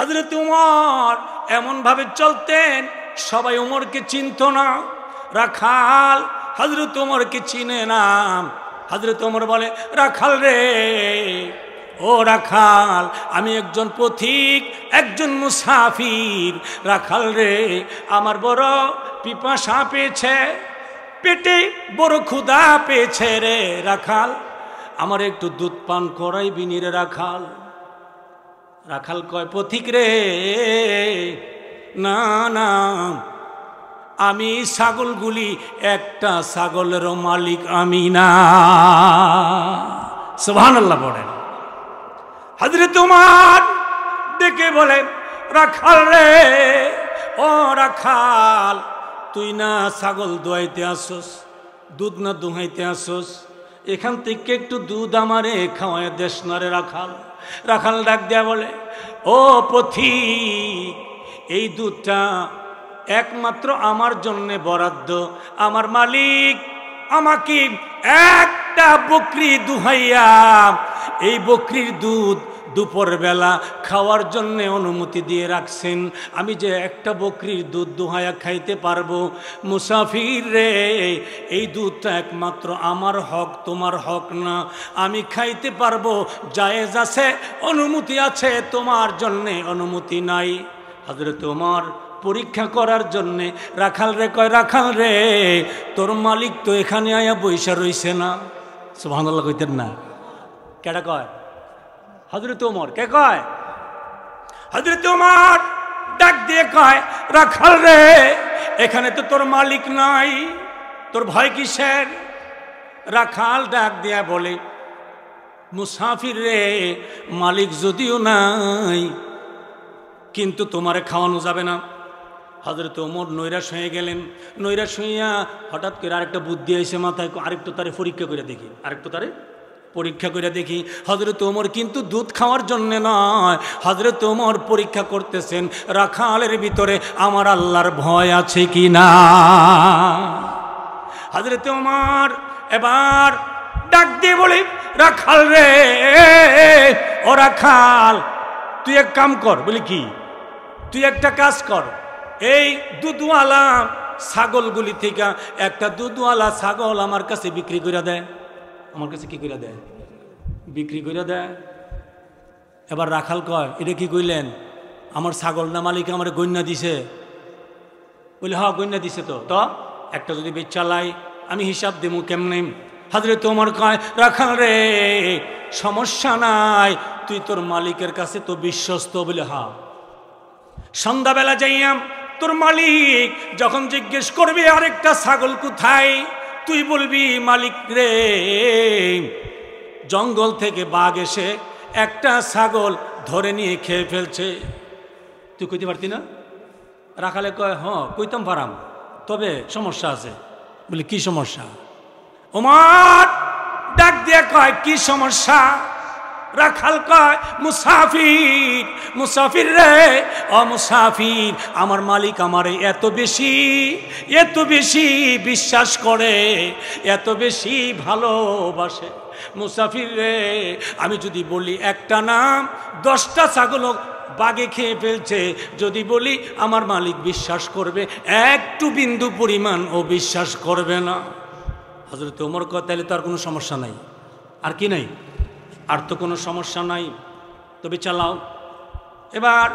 হযরত উমর এমন ভাবে চলতেন সবাই উমরকে চিনত না। রাখাল হযরত উমরকে চিনে না। হযরত উমর বলে, রাখাল রে, ও রাখাল, আমি একজন পথিক, একজন মুসাফির। রাখাল রে, আমার বড় পিপাসা পেয়েছে, পেটে বড় ক্ষুধা পেয়েছে রে রাখাল, আমার একটু দুধ পান করাইবি নি রে রাখাল। রাখাল কয়, পথিক রে, না না, আমি ছাগলগুলি, একটা ছাগলেরও মালিক আমি না। সুবহানাল্লাহ বলেন। হযরত উমর ডেকে বলে, রাখাল রে, ও রাখাল, তুই না ছাগল দোয়াইতে আসোস, দুধ না দুহাইতে আসোস, এখান থেকে একটু দুধ আমারে খাওয়ায় দেশ না রে রাখাল। রাখাল ডাক দেয়া বলে, ও পথিক, এই দুধটা একমাত্র আমার জন্যে বরাদ্দ। আমার মালিক আমাকে একটা বকরি দুহাইয়া এই বকরির দুধ দুপুরবেলা খাওয়ার জন্য অনুমতি দিয়ে রাখছেন। আমি যে একটা বকরির দুধ দুহাইয়া খাইতে পারবো। মুসাফির রে, এই দুধটা একমাত্র আমার হক, তোমার হক না। আমি খাইতে পারবো, জায়েজ আছে, অনুমতি আছে, তোমার জন্যে অনুমতি নাই। হযরত ওমর পরীক্ষা করার জন্যে রাখাল রে কয়, রাখাল রে, তোর মালিক তো এখানে আয়া বইসা রইছে না। সুবহানাল্লাহ কইতেন না? কেডা কয়? হযরত ওমর। কে কয়? হযরত ওমর ডাক দিয়ে কয়, রাখাল রে, এখানে তো তোর মালিক নাই, তোর ভয় কিসের? রাখাল ডাক দিয়া বলে, মুসাফির রে, মালিক যদিও নাই, কিন্তু তোমারে খাওয়ানো যাবে না। হযরত ওমর নৈরাশ হয়ে গেলেন। নৈরাশ হইয়া হঠাৎ করে আরেকটা বুদ্ধি আইসে মাথায়, আরেকটু তারে পরীক্ষা করে দেখি, আরেকটু তারে পরীক্ষা করে দেখি। হযরত ওমর কিন্তু দুধ খাওয়ার জন্য নয়, হযরত ওমর পরীক্ষা করতেছেন রাখালের ভিতরে আমার আল্লাহর ভয় আছে কি না। হযরত ওমর এবার ডাক দিয়ে বলে, রাখাল রে, ও রাখাল, তুই এক কাম কর। বলি কি? তুই একটা কাজ কর, এই দুধওয়ালা ছাগলগুলি থেকে একটা দুধওয়ালা ছাগল আমার কাছে বিক্রি করে দেয়। আমার কাছে কি করে দেয়? বিক্রি করে দেয়। এবার রাখাল কয়, এটা কি কইলেন? আমার ছাগল না মালিক আমার গণ্যা দিছে? বলি, হ্যাঁ গণ্যা দিছে। তো একটা যদি বেচালাই আমি হিসাব দেবো কেমনে? হযরত ওমর কয়, রাখাল রে, সমস্যা নাই, তুই তোর মালিকের কাছে তো বিশ্বস্ত। বলে, হ্যাঁ। সন্ধ্যাবেলা যাইয়াম তোর মালিক যখন জিজ্ঞেস করবি আরেকটা ছাগল কোথায়, তুই বলবি, মালিক রে, জঙ্গল থেকে বাঘ এসে একটা ছাগল ধরে নিয়ে খেয়ে ফেলছে। তুই কইতে পারতি না? রাখালে কয়, হ্যাঁ কইতাম পারাম, তবে সমস্যা আছে। বলি, কি সমস্যা? ওমর ডাক দিয়ে কয়, কি সমস্যা? রাখাল কয়, মুসাফির, মুসাফির রে, ও মুসাফির, আমার মালিক আমারে এত বেশি বিশ্বাস করে, এত বেশি ভালোবাসে। মুসাফির রে, আমি যদি বলি একটা নাম, 10টা ছাগল বাঘে খেয়ে ফেলছে, যদি বলি আমার মালিক বিশ্বাস করবে? একটু বিন্দু পরিমাণ ও বিশ্বাস করবে না। হযরত ওমর কয়, তাহলে তো আর কোনো সমস্যা নাই। আর কি নাই? আর তো কোনো সমস্যা নাই, তবে চালাও। এবার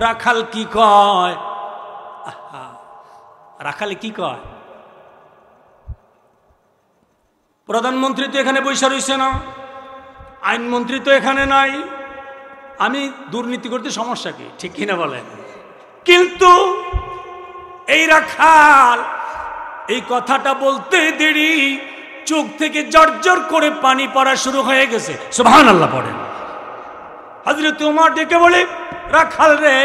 রাখাল কি কয়? রাখালে কি কয়? প্রধানমন্ত্রী তো এখানে বৈশা রইছে না, আইনমন্ত্রী তো এখানে নাই, আমি দুর্নীতি করতে সমস্যা কি? ঠিক কিনা বলেন? কিন্তু এই রাখাল এই কথাটা বলতে দেরি, চোখ থেকে জর্জর করে পানি পড়া শুরু হয়ে গেছে। সুবহানাল্লাহ পড়েন। হযরত ওমর ডেকে বলে, রাখাল রে,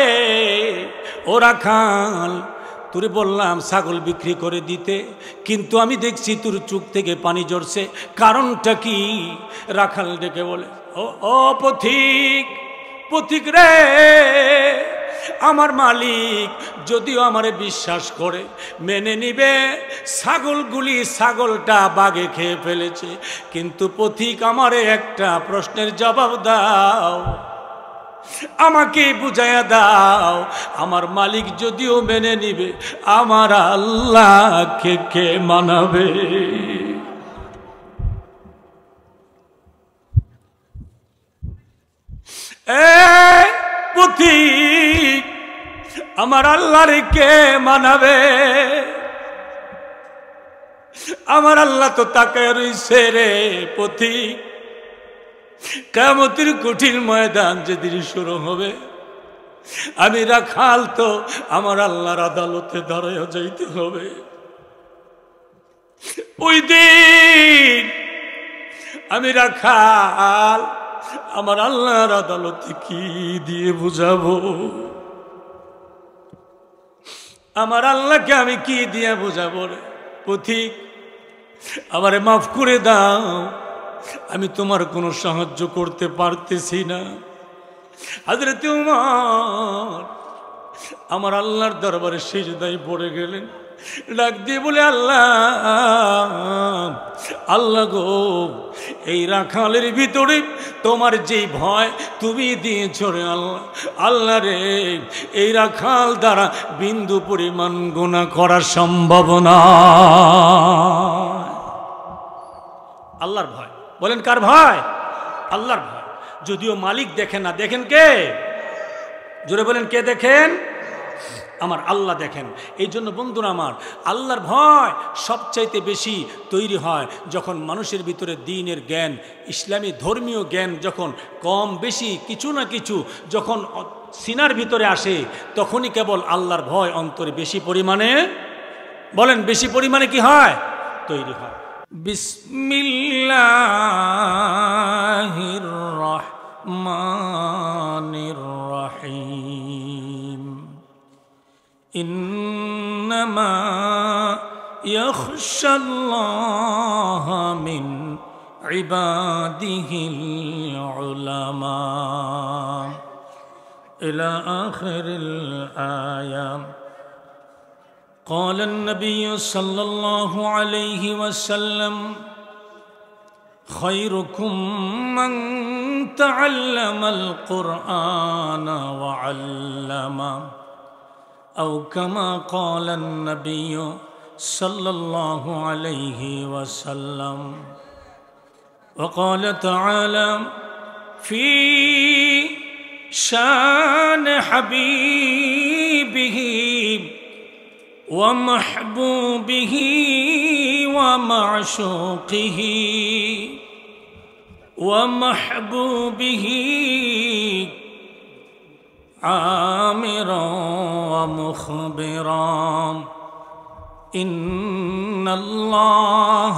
ও রাখাল, তোরে বললাম ছাগল বিক্রি করে দিতে, কিন্তু আমি দেখছি তোর চোখ থেকে পানি ঝরছে, কারণটা কি? রাখাল ডেকে বলে, ও পথিক, পথিক রে, আমার মালিক যদিও আমারে বিশ্বাস করে মেনে নিবে, ছাগলটা বাঘে খেয়ে ফেলেছে, কিন্তু পথিক আমারে একটা প্রশ্নের জবাব দাও, আমাকে বুঝাইয়া দাও, আমার মালিক যদিও মেনে নিবে, আমার আল্লাহকে কে মানাবে? পথিক, আমার আল্লাহরে কে মানাবে? আমার আল্লাহ তো তাকায় রইছে রে পথিক। কিয়ামতের কঠিন ময়দান যেদিন শুরু হবে, আমি রাখাল তো আমার আল্লাহর আদালতে দাঁড়াইয়া যাইতে হবে। ওই দিন আমি রাখাল আমার আল্লাহর আদালতে কি দিয়ে বুঝাবো? আমার আল্লাহকে আমি কি দিয়ে বুঝাবো রে পথিক? আমারে মাফ করে দাও, আমি তোমার কোনো সাহায্য করতে পারতেছি না। হযরত উমর আমার আল্লাহর দরবারে সিজদায় পড়ে গেলেন, ডাক দিয়ে বলে, আল্লাহ আল্লাহ গো, এই রাখালের ভিতরে তোমার যেই ভয় তুমি দিয়েছ রে আল্লাহ, আল্লাহ রে, এই রাখাল দ্বারা বিন্দু পরিমাণ গুনাহ করা সম্ভব না। আল্লাহর ভয়, বলেন কার ভয়? আল্লাহর ভয়। যদিও মালিক দেখেন না, দেখেন কে? জোরে বলেন, কে দেখেন? আমার আল্লাহ দেখেন। এই জন্য বন্ধুরা আমার, আল্লাহর ভয় সবচাইতে বেশি তৈরি হয় যখন মানুষের ভিতরে দ্বীনের জ্ঞান, ইসলামী ধর্মীয় জ্ঞান যখন কম বেশি কিছু না কিছু যখন সিনার ভিতরে আসে, তখনই কেবল আল্লাহর ভয় অন্তরে বেশি পরিমাণে, বলেন বেশি পরিমাণে কি হয়? তৈরি হয়। বিসমিল্লাহির রহমানির রহিম। ইন্নামা ইয়াখশাল্লাহা মিন ইবাদিহিল উলামা ইলা আখিরিল আয়া। قال النبي صلى الله عليه وسلم خيركم من تعلم القرآن وعلمه أو كما قال النبي صلى الله عليه وسلم. وقال تعالى في شان حبيبه ومحبوبه ومعشوقه عامرا ومخبرا إن الله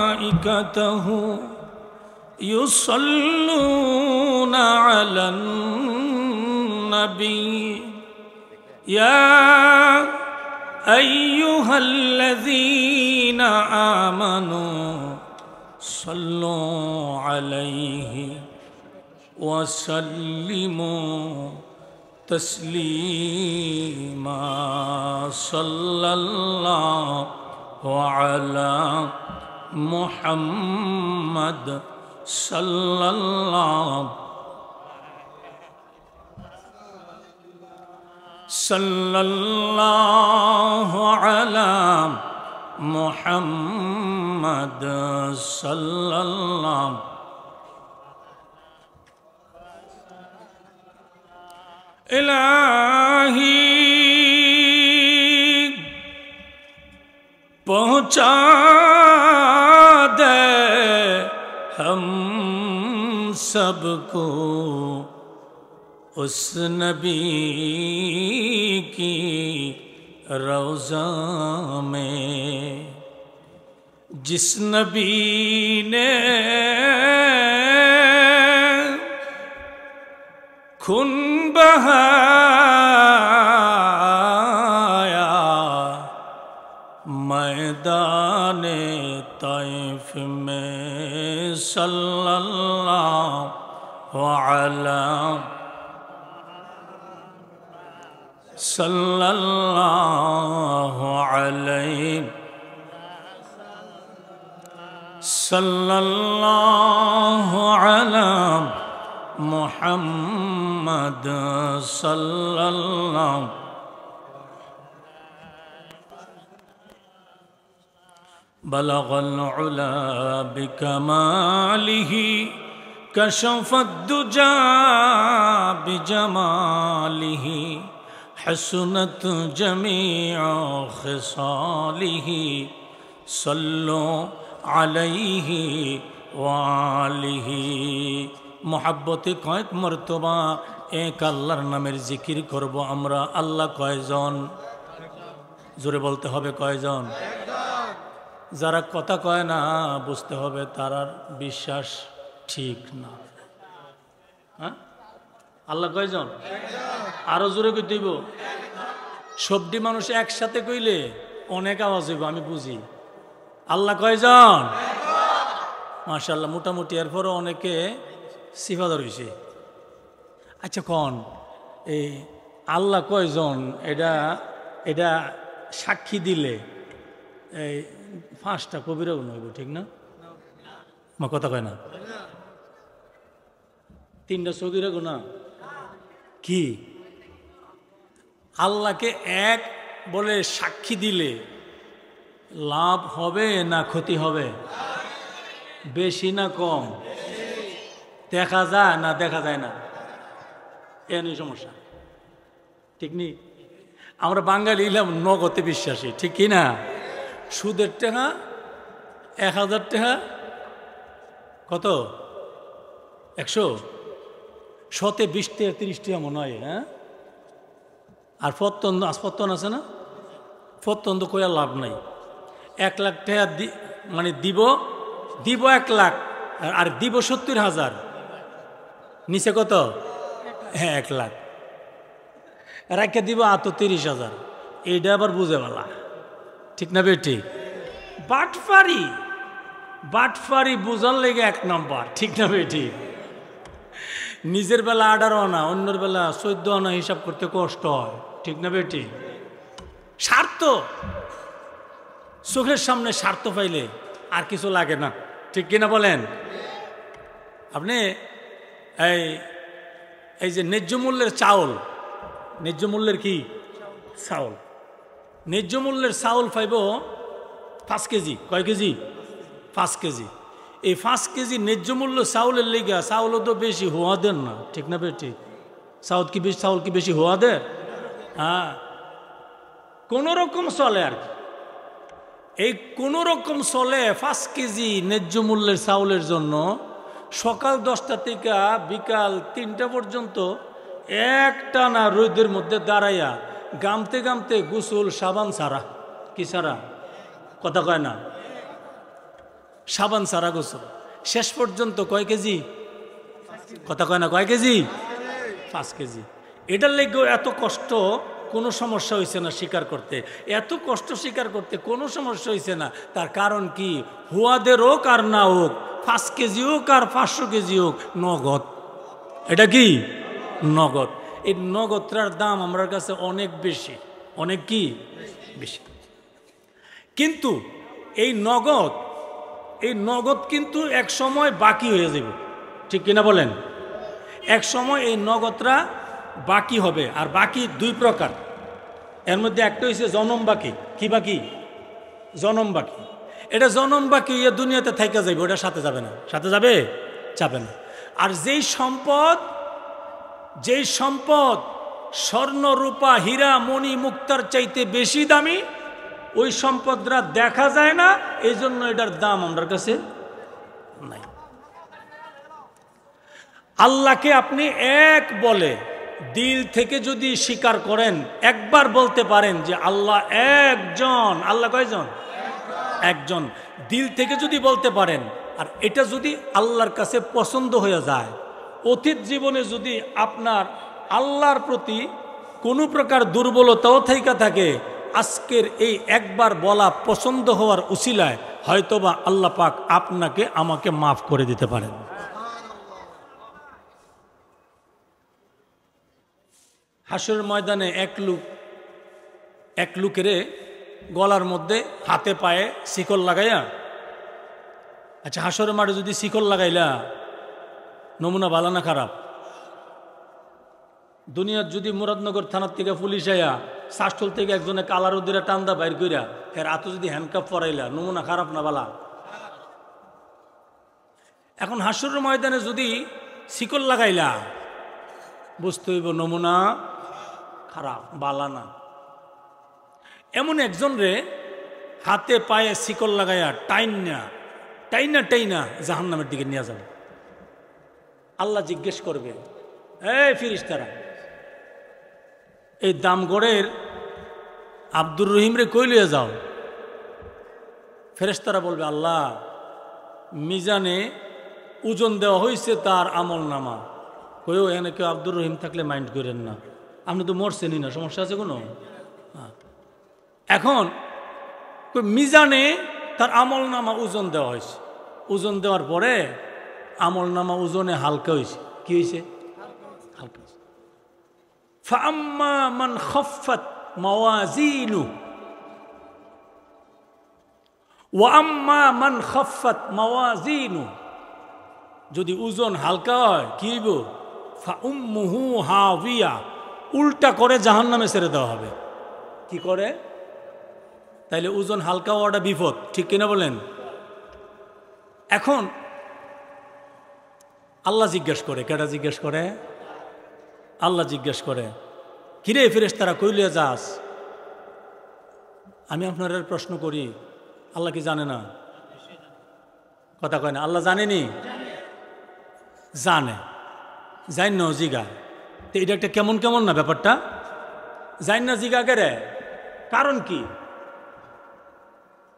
وملائكته يصلون على النبي يا أيها الذين آمنوا صلوا عليه وسلموا تسليما. صلى الله على محمد صلى الله على محمد صلى الله. इलाही पहुँचा दे हम सबको उस नबी की रौज़ा में जिस नबी ने खून बहाया मैदाने ताइफ में. सल्लल्लाहु अलैहि সাল্লাল্লাহু আলা মুহাম্মাদ সাল্লাল্লাহু বালাগাল উলা বিকামালিহি কাশাফাদ দুজা বিজামালিহি হাসনাত জামিউ খিসালিহি সাল্লু আলাইহি ওয়া আলিহি। মোহাব্বতে কয়েক মর্তবা এক আল্লাহর নামের জিকির করব আমরা। আল্লাহ কয়জন? জোরে বলতে হবে কয়জন? যারা কথা কয় না বুঝতে হবে তারার বিশ্বাস ঠিক না। হ্যাঁ, আল্লাহ কয়জন? আরো জোরে কই দিব। সবটি মানুষ একসাথে কইলে অনেক আওয়াজ হইব, আমি বুঝি। আল্লাহ কয়জন? মাশাআল্লাহ, মোটামুটি। এরপরও অনেকে সিফাদার হইছে। আচ্ছা কোন এই আল্লাহ কয়জন এটা এটা সাক্ষী দিলে এই 5টা কবিরা গুণ হইব, ঠিক না? মা কথা কয় না। 3টা সগীরা গুণা কি? আল্লাহকে এক বলে সাক্ষী দিলে লাভ হবে না ক্ষতি হবে? বেশি না কম? দেখা যায় না দেখা যায় না? এমনি সমস্যা, ঠিক নি? আমরা বাঙালি হইলাম নগদে বিশ্বাসী, ঠিক কি না? সুদের টাকা 1000 টাকা কত? 100, 100 20 টাকা 30 টাকা মনে হয়। হ্যাঁ, আর ফতন আছে না? ফতন তো কইয়া লাভ নাই। 1 লাখ টাকা মানে দিব 1 লাখ আর দিব 70,000, নিচে কত? হ্যাঁ 1 লাখ রাখে দিব আত 30,000। এইটা আবার বুঝে বলা, ঠিক না বেটি? বাটফারি বুঝার লেগে 1 নম্বর, ঠিক না বেটি? নিজের বেলা 18 আনা, অন্যের বেলা 14 আনা হিসাব করতে কষ্ট হয়, ঠিক না বেটি? স্বার্থ, চোখের সামনে স্বার্থ পাইলে আর কিছু লাগে না, ঠিক কিনা বলেন? আপনি এই যে ন্যায্য মূল্যের চাউল, ন্যায্য মূল্যের কি চাউল, ন্যায্য মূল্যের চাউল পাইব 5 কেজি। কয় কেজি? 5 কেজি। এই 5 কেজি ন্যায্য মূল্য চাউলের লেগা চাউলও তো বেশি হওয়া দেন না, ঠিক না বেটি? চাউল কি বেশি হওয়া দেয়? হ্যাঁ, কোন রকম চলে আর কি। এই কোন রকম চলে 5 কেজি ন্যায্য মূল্যের চাউলের জন্য সকাল 10টা থেকে বিকাল 3টা পর্যন্ত একটানা রোদের মধ্যে দাঁড়াইয়া গামতে গামতে গোসল সাবান ছাড়া, কি ছাড়া? কথা কয় না? সাবান ছাড়া গোসল। শেষ পর্যন্ত কয় কেজি? কথা কয় না? কয় কেজি? 5 কেজি। এটার লেগে এত কষ্ট, কোনো সমস্যা হয়েছে না স্বীকার করতে। এত কষ্ট স্বীকার করতে কোনো সমস্যা হয়েছে না। তার কারণ কি? হুয়াদের হোক আর না হোক, 5 কেজি হোক আর 500 কেজি হোক, নগদ। এটা কি? নগদ। এই নগদটার দাম আমার কাছে অনেক বেশি, অনেক কি বেশি। কিন্তু এই নগদ কিন্তু এক সময় বাকি হয়ে যাবে, ঠিক কিনা বলেন? এক সময় এই নগদটা বাকি হবে। আর বাকি 2 প্রকার। এর মধ্যে একটা হচ্ছে জনম বাকি। কি বাকি? জনম বাকি। এটা জনম বাকি ইয়ে দুনিয়াতে থাইকা যাবে, ওটা সাথে যাবে না। সাথে যাবে? যাবে না। আর যেই সম্পদ স্বর্ণ রূপা হীরা মণি মুক্তার চাইতে বেশি দামি, ওই সম্পদরা দেখা যায় না, এই জন্য এটার দাম আমার কাছে নাই। আল্লাহকে আপনি এক বলে দিল থেকে যদি স্বীকার করেন, একবার বলতে পারেন যে আল্লাহ একজন। আল্লাহ কয়জন? একজন। দিল থেকে যদি বলতে পারেন, আর এটা যদি আল্লাহর কাছে পছন্দ হয়ে যায়, অতীত জীবনে যদি আপনার আল্লাহর প্রতি কোনো প্রকার দুর্বলতাও থেকে থাকে, আজকের এই একবার বলা পছন্দ হওয়ার উসিলায় হয়তোবা আল্লাহ পাক আপনাকে আমাকে মাফ করে দিতে পারেন। হাসরের ময়দানে এক লোকের গলার মধ্যে হাতে পায়ে শিকল লাগাইয়া আচ্ছা, হাসরের মাঠে যদি শিকল লাগাইলা, নমুনা ভালো না খারাপ? দুনিয়ার যদি মুরাদনগর থানার থেকে পুলিশ আয়া শাসল থেকে একজনে কালার উদ্দিরা টান্দা বাইর কইরা এর হাতে যদি হ্যান্ডকাপ পরাইলা, নমুনা খারাপ না বালা? এখন হাসরের ময়দানে যদি শিকল লাগাইলা, বুঝতে হইব নমুনা খারাপ, বালা না। এমন একজন রে হাতে পায়ে শিকল লাগাইয়া টাইনা টাইনা টাইনা জাহান্নামের দিকে নিয়ে যাবে। আল্লাহ জিজ্ঞেস করবে, এই ফিরিস্তারা, এই দামগড়ের আব্দুর রহিম রে কই লিয়ে যাও? ফেরেশতারা বলবে, আল্লাহ মিজানে ওজন দেওয়া হয়েছে তার আমল নামা। কইও এখানে কেউ আব্দুর রহিম থাকলে মাইন্ড করেন না, আপনি তো মরছেনই না, সমস্যা আছে কোনো? এখন মিজানে তার আমল নামা ওজন দেওয়া হয়েছে, ওজন দেওয়ার পরে আমল নামা ওজনে হালকা হয়েছে। কি হয়েছে? হালকা হয়েছে। ফাআম্মা মান খাফফাত মাওয়াজিনু ওয়া আম্মা মান খাফফাত মাওয়াজিনু, যদি ওজন হালকা হয় কি হইব? ফাউম্মুহু হাবিয়া, উল্টা করে জাহান্নামে ছেড়ে দেওয়া হবে। কি করে? তাইলে ওজন হালকা হওয়াটা বিপদ, ঠিক কিনা বলেন? এখন আল্লাহ জিজ্ঞেস করে, কেটা জিজ্ঞেস করে? আল্লাহ জিজ্ঞেস করে, কিরে ফেরেশতারা কইলিয়া যাস? আমি আপনার প্রশ্ন করি, আল্লাহ কি জানে না? কথা কয় না, আল্লাহ জানেনি? জানে, জান না জিগা। তো এটা একটা কেমন কেমন না ব্যাপারটা? জান না জিগা কে? কারণ কি?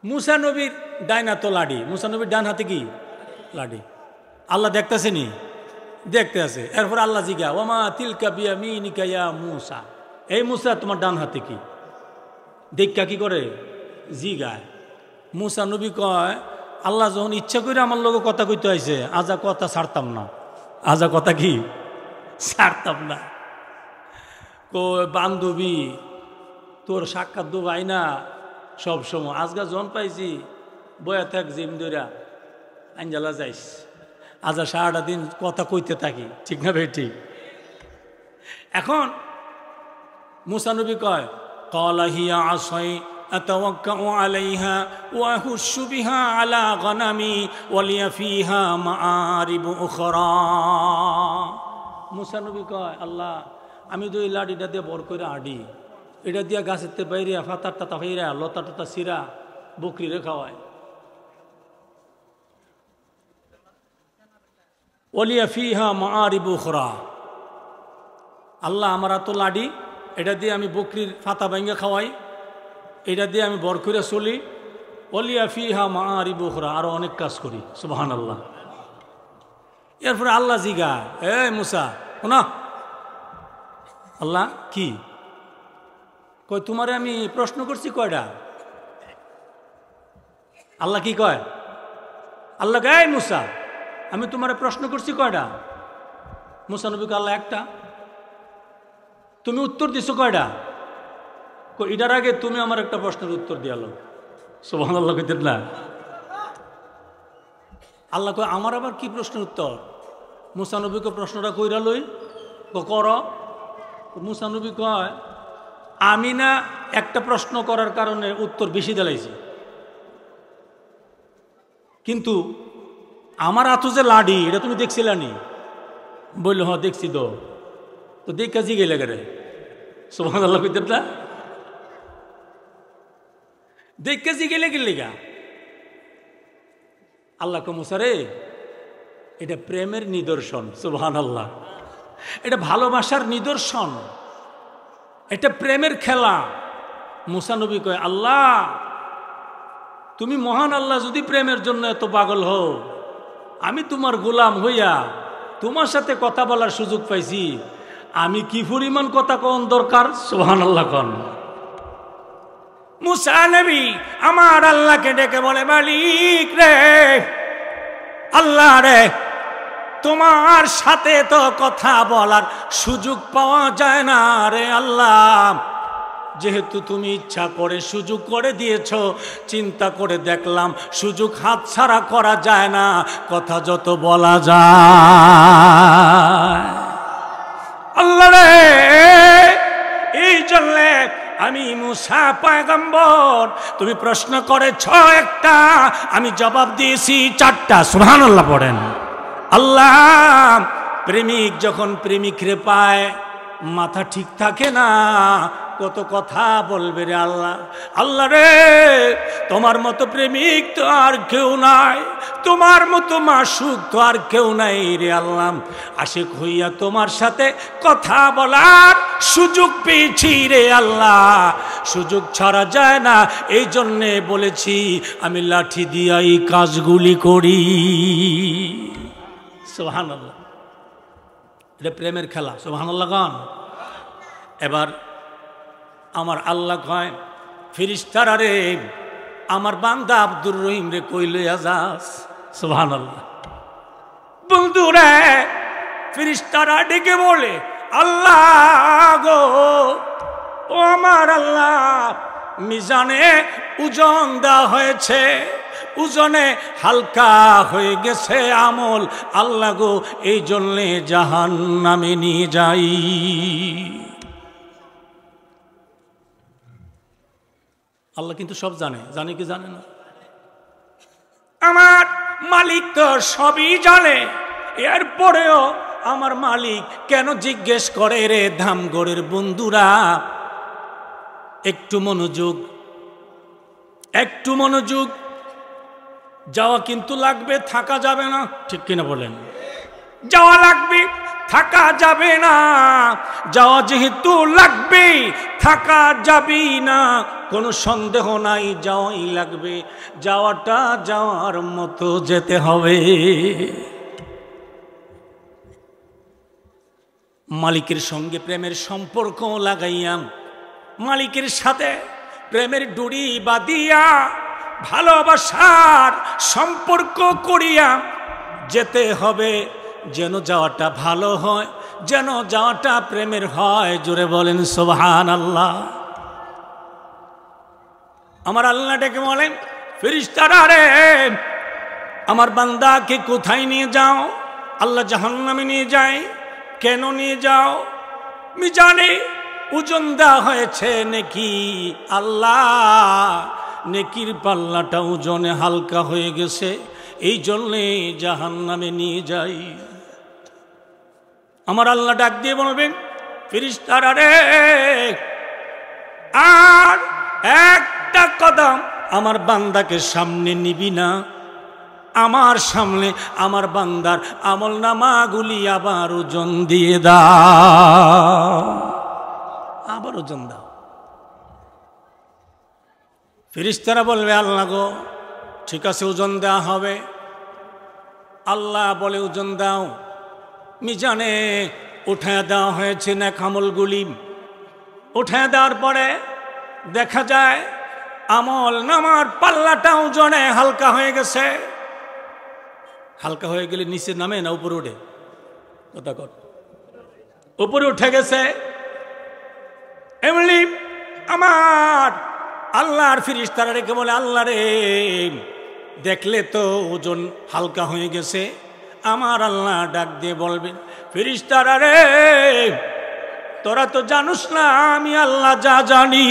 মুসা নবীর ডাইন হাতে লাডি, মুসা নবীর ডান হাতে কি লাডি? আল্লাহ দেখতেছে নি? দেখতে আছে। এরপর আল্লাহ জিগা, ওমা তিলকা বিয়ামিনিকা ইয়া মুসা, এই মুসা তোমার ডান হাতে কি? দেখা কি করে? জিগায়। মুসা নবী কয়, আল্লাহ যখন ইচ্ছা করে আমার লোক কথা কইতে হয়েছে, আজা কথা ছাড়তাম না, আজা কথা কি ছাড়তাম না। কই বান্ধবী তোর সাক্ষাৎ দুবাই না সব সময়, আজকা জন পাইছি বয়া থাক জিম দইরা আঞ্জালা যাইস, আজা সারাটা দিন কথা কইতে থাকি, ঠিক না ভাই? ঠিক। এখন মুসা নবী কয়, ক্বালা হিয়া আসাই আতাওয়াক্কাউ আলাইহা ওয়া আহুশু বিহা আলা গনামি ওয়া লিয়া ফিহা মাআরিবু উখরা। মুসা নবী কয়, আল্লাহ আমি তো এই লাঠিটা দিয়ে বর করে আডি, এটা দিয়া গাছের বাইরিয়া ফাতার টাতা ফাইরা লতা টতা সিরা বকরিরে খাওয়ায়। ওলিয়া ফিহা মাআরিবু উখরা, আল্লাহ আমার তো লাডি, এটা দিয়ে আমি বকরির ফাতা ভাঙ্গা খাওয়াই, এটা দিয়ে আমি বর করে চলি। ওলিয়া ফিহা মাআরিবু উখরা, আরো অনেক কাজ করি। সুবহানাল্লাহ। এরপরে আল্লাহ জিগা, এ মুসা শোনা, আল্লাহ কি কয়? তোমারে আমি প্রশ্ন করছি কয়টা? আল্লাহ কি কয়? আল্লাহ গায় মুসা আমি তোমারে প্রশ্ন করছি কয়টা? মুসা নবীকে আল্লাহ একটা। তুমি উত্তর দিছো কয়টা? এটার আগে তুমি আমার একটা প্রশ্নের উত্তর দিয়ালো। সুবহানাল্লাহ কইতেন না? আল্লাহ কয় আমার আবার কি প্রশ্নের উত্তর? মুসা নবীকে প্রশ্নটা কইরা লই কর। মুসা নবী কয়, আমি না একটা প্রশ্ন করার কারণে উত্তর বেশি দিলাইছি, কিন্তু আমার হাতে যে লাডি এটা তুমি দেখছিলানি? বললো হ্যাঁ দেখছি। তো দেখা জি গেলে গেলে। সুবহানাল্লাহ কইতেন না? দেখা জি গেলে গেলে গা। আল্লাহ কো মুসা রে, এটা প্রেমের নিদর্শন। সুবহানাল্লাহ। এটা ভালোবাসার নিদর্শন, এটা প্রেমের খেলা। মুসা নবী কয়, আল্লাহ তুমি মহান আল্লাহ, যদি প্রেমের জন্য এত পাগল হও, আমি তোমার গোলাম হইয়া তোমার সাথে কথা বলার সুযোগ পাইছি, আমি কি পরিমাণ কথা কোন দরকার? সুবহানাল্লাহ কোন। মুসা নবী আমার আল্লাহকে ডেকে বলে, মালিক রে, আল্লাহ রে, তোমার সাথে তো কথা বলার সুযোগ পাওয়া যায় না রে আল্লাহ, যেহেতু তুমি ইচ্ছা করে সুযোগ করে দিয়েছ, চিন্তা করে দেখলাম সুযোগ হাতছাড়া করা যায় না, কথা যত বলা যায়। আল্লাহ রে, এই জন্যে আমি মুসা পয়গম্বর, তুমি প্রশ্ন করেছ একটা, আমি জবাব দিয়েছি চারটা। সুবহানাল্লাহ পড়েন। আল্লাহ, প্রেমিক যখন প্রেমিকরে পায় মাথা ঠিক থাকে না, কত কথা বলবে রে আল্লাহ। আল্লাহ রে, তোমার মতো প্রেমিক তো আর কেউ নাই, তোমার মতো মাসুক তো আর কেউ নাই রে আল্লাহ। আশিক হইয়া তোমার সাথে কথা বলার সুযোগ পেয়েছি রে আল্লাহ, সুযোগ ছাড়া যায় না, এই জন্যে বলেছি আমি লাঠি দিয়া এই কাজগুলি করি। সুবহানাল্লাহ, এটা প্রেমের খেলা। সুবহানাল্লাহ গান। এবার আমার আল্লাহ কয়, ফেরেশতারা রে, আমার বান্দা আব্দুর রহিম রে কই লইয়া যাস। সুবহানাল্লাহ। বন্ধু রে, ফেরেশতারা ডেকে বলে, আল্লাহ গো, ও আমার আল্লাহ, মিজানে ওজন দেওয়া হয়েছে, ওজনে হালকা হয়ে গেছে আমল, আল্লাহ গো এই জন্যে জাহান্নামে নিয়ে যাই। আল্লাহ কিন্তু সব জানে, জানে কি জানে না? আমার মালিক তো সবই জানে, এরপরেও আমার মালিক কেন জিজ্ঞেস করে রে ধামগড়ের বন্ধুরা? একটু মনোযোগ, একটু মনোযোগ। যাওয়া কিন্তু লাগবে, থাকা যাবে না, ঠিক কিনা বলেন? যাওয়া লাগবে, থাকা যাবে না। যাওয়া যেহেতু লাগবে, থাকা যাবেই না, কোনো সন্দেহ নাই, যাওয়াই লাগবে। যাওয়াটা যাওয়ার মতো যেতে হবে। মালিকের সঙ্গে প্রেমের সম্পর্ক লাগাইয়া, মালিকের সাথে প্রেমের ডুরি বাঁধিয়া, ভালোবাসার সম্পর্ক করিয়া যেতে হবে, যেন যাওয়াটা ভালো হয়, যেন যাওয়াটা প্রেমের হয়। জোরে বলেন সুবহানাল্লাহ। আমার আল্লাহ ডেকে বলেন, ফেরেশতারা রে, আমার বান্দাকে কোথায় নিয়ে যাও? আল্লাহ জাহান্নামে নিয়ে যায়। কেন নিয়ে যাও? মিজানে ওজন দেওয়া হয়েছে নেকি, আল্লাহ নেকির পাল্লাটা ওজনে হালকা হয়ে গেছে, এই জন্যে জাহান্নামে নিয়ে যাই। আমার আল্লাহ ডাক দিয়ে বলবেন, ফেরেশতারা রে, আর একটা কদম আমার বান্দাকে সামনে নিবি না। আমার সামনে আমার বান্দার আমল নামাগুলি আবার ওজন দিয়ে দাও, আবার ওজন দাও। ফেরেশতারা বলবে, আল্লাহ গো ঠিক আছে, ওজন দেওয়া হবে। আল্লাহ বলে, ওজন দাও। মিজানে উঠায় দেওয়া হয়েছে নেক আমলগুলি। উঠায় দেওয়ার পরে দেখা যায় আমল নামার পাল্লাটা ওজনে হালকা হয়ে গেছে। হালকা হয়ে গেলে নিচে নামে না উপরে উঠে? কথা কর, উপরে উঠে গেছে। এমনি আমার আল্লাহর ফেরেশতারা রেখে বলে, আল্লাহ রে, দেখলে তো ওজন হালকা হয়ে গেছে। আমার আল্লাহ ডাক দিয়ে বলবেন, ফেরেশতারা রে, তোরা তো জানুস না আমি আল্লাহ যা জানি।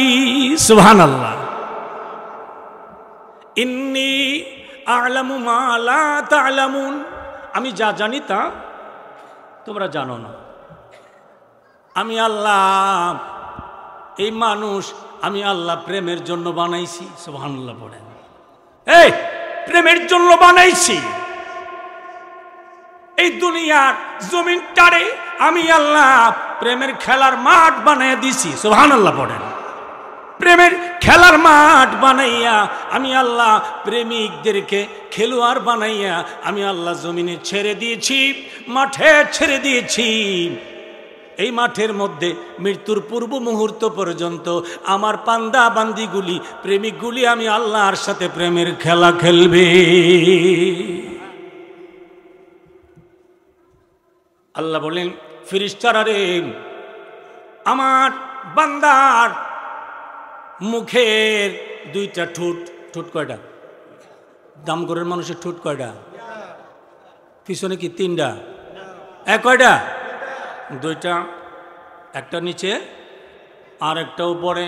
সুবহানাল্লাহ। ইন্নী আ'লামু মা লা তা'লামুন, আমি যা জানি তা তোমরা জানো না। আমি আল্লাহ এই মানুষ আমি আল্লাহ প্রেমের জন্য বানাইছি। সুবহানাল্লাহ পড়েন। এই প্রেমের জন্য বানাইছি। এই দুনিয়ার জমিনটারে আমি আল্লাহ প্রেমের খেলার মাঠ বানিয়ে দিছি। সুবহানাল্লাহ পড়েন। প্রেমের খেলার মাঠ বানাইয়া আমি আল্লাহ প্রেমিকদেরকে খেলোয়াড় বানাইয়া আমি আল্লাহ জমিনে ছেড়ে দিয়েছি, মাঠে ছেড়ে দিয়েছি। এই মাঠের মধ্যে মৃত্যুর পূর্ব মুহূর্ত পর্যন্ত আমার পান্দা বান্দিগুলি, প্রেমিকগুলি আমি আল্লাহর সাথে প্রেমের খেলা খেলবে। আল্লাহ বলেন, ফেরেশতারা রে, আমার বান্দার মুখের দুইটা ঠোঁট, ঠোঁট কয়টা? দামগড়ের মানুষের ঠোঁট কয়টা? পিছনে কি তিনটা? কয়টা? দুইটা, একটা নিচে আর একটা উপরে।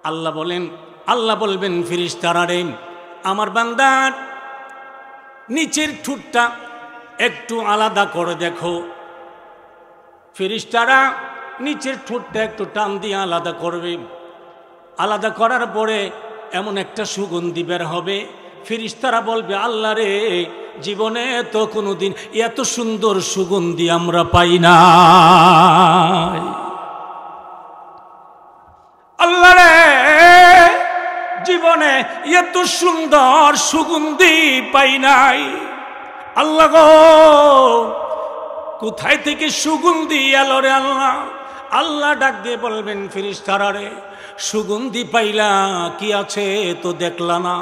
আল্লাহ বলেন, আল্লাহ বলবেন ফেরেশতারা রে, আমার বান্দার নিচের ঠোঁটটা একটু আলাদা করে দেখো। ফেরেশতারা নিচের ঠোঁটটা একটু টান দিয়ে আলাদা করবে। আলাদা করার পরে এমন একটা সুগন্ধি বের হবে, ফেরেশতারা বলবে আল্লাহ রে, জীবনে তো কোনোদিন এত সুন্দর সুগন্ধি আমরা পাই না। আল্লাহ রে, জীবনে এত সুন্দর সুগন্ধি পাই নাই। আল্লাহ গো, কোথায় থেকে সুগন্ধি এলো রে আল্লাহ? আল্লাহ ডাক দিয়ে বলবেন ফেরেশতারা রে, সুগন্ধি পাইলা কি আছে তো দেখলা না?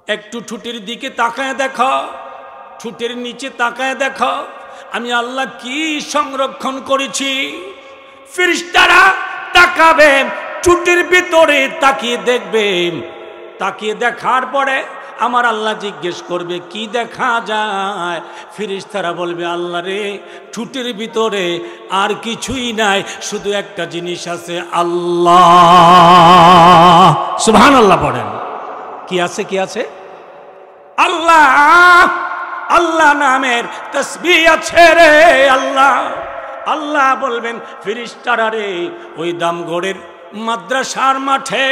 একটু ঠোঁটের দিকে তাকায় দেখো, ঠোঁটের নিচে তাকায় দেখো, আমি আল্লাহ কি সংরক্ষণ করেছি। ফেরেশতারা তাকাবে, ঠোঁটের ভিতরে তাকিয়ে দেখবে। তাকিয়ে দেখার পরে আমার আল্লাহ জিজ্ঞেস করবে কি দেখা যায়? ফেরেশতারা বলবে আল্লাহ রে, ঠোঁটের ভিতরে আর কিছুই নাই, শুধু একটা জিনিস আছে, আল্লাহ। সুবহানাল্লাহ পড়েন। কি আছে? কি আছে? আল্লাহ। আল্লাহ নামের তাসবিহ আছে রে আল্লাহ। আল্লাহ বলবেন ফেরেশতারা রে, ওই দামগড়ের মাদ্রাসার মাঠে,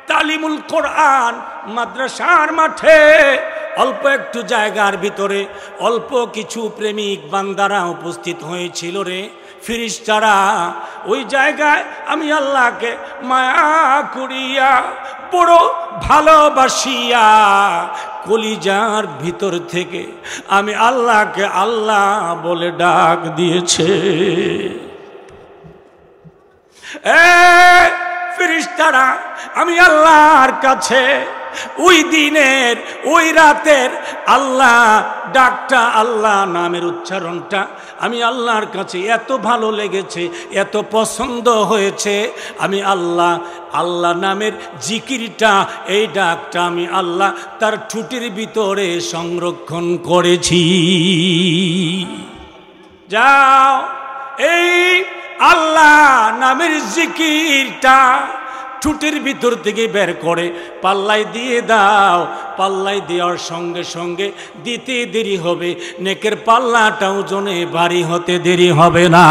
তালিমুল কোরআন মাদ্রাসার মাঠে অল্প একটু জায়গার ভিতরে অল্প কিছু প্রেমিক বান্দারা উপস্থিত হয়েছিল রে। ফেরেশতারা ওই জায়গায় আমি আল্লাহকে মায়া করিয়া, বড় ভালোবাসিয়া, কলিজার ভিতর থেকে আমি আল্লাহকে আল্লাহ বলে ডাক দিয়েছে। ফেরেশতারা আমি আল্লাহর কাছে ওই দিনের ওই রাতের আল্লাহ ডাকটা, আল্লাহ নামের উচ্চারণটা আমি আল্লাহর কাছে এত ভালো লেগেছে, এত পছন্দ হয়েছে, আমি আল্লাহ আল্লাহ নামের জিকিরটা, এই ডাকটা আমি আল্লাহ তার ঠোঁটের ভিতরে সংরক্ষণ করেছি। যাও এই আল্লাহ নামের জিকিরটা ঠোঁটের ভিতর থেকে বের করে পাল্লাই দিয়ে দাও। পাল্লাই দেওয়ার সঙ্গে সঙ্গে দিতে দেরি হবে, নেকের পাল্লাটা ওজনে ভারী হতে দেরি হবে না।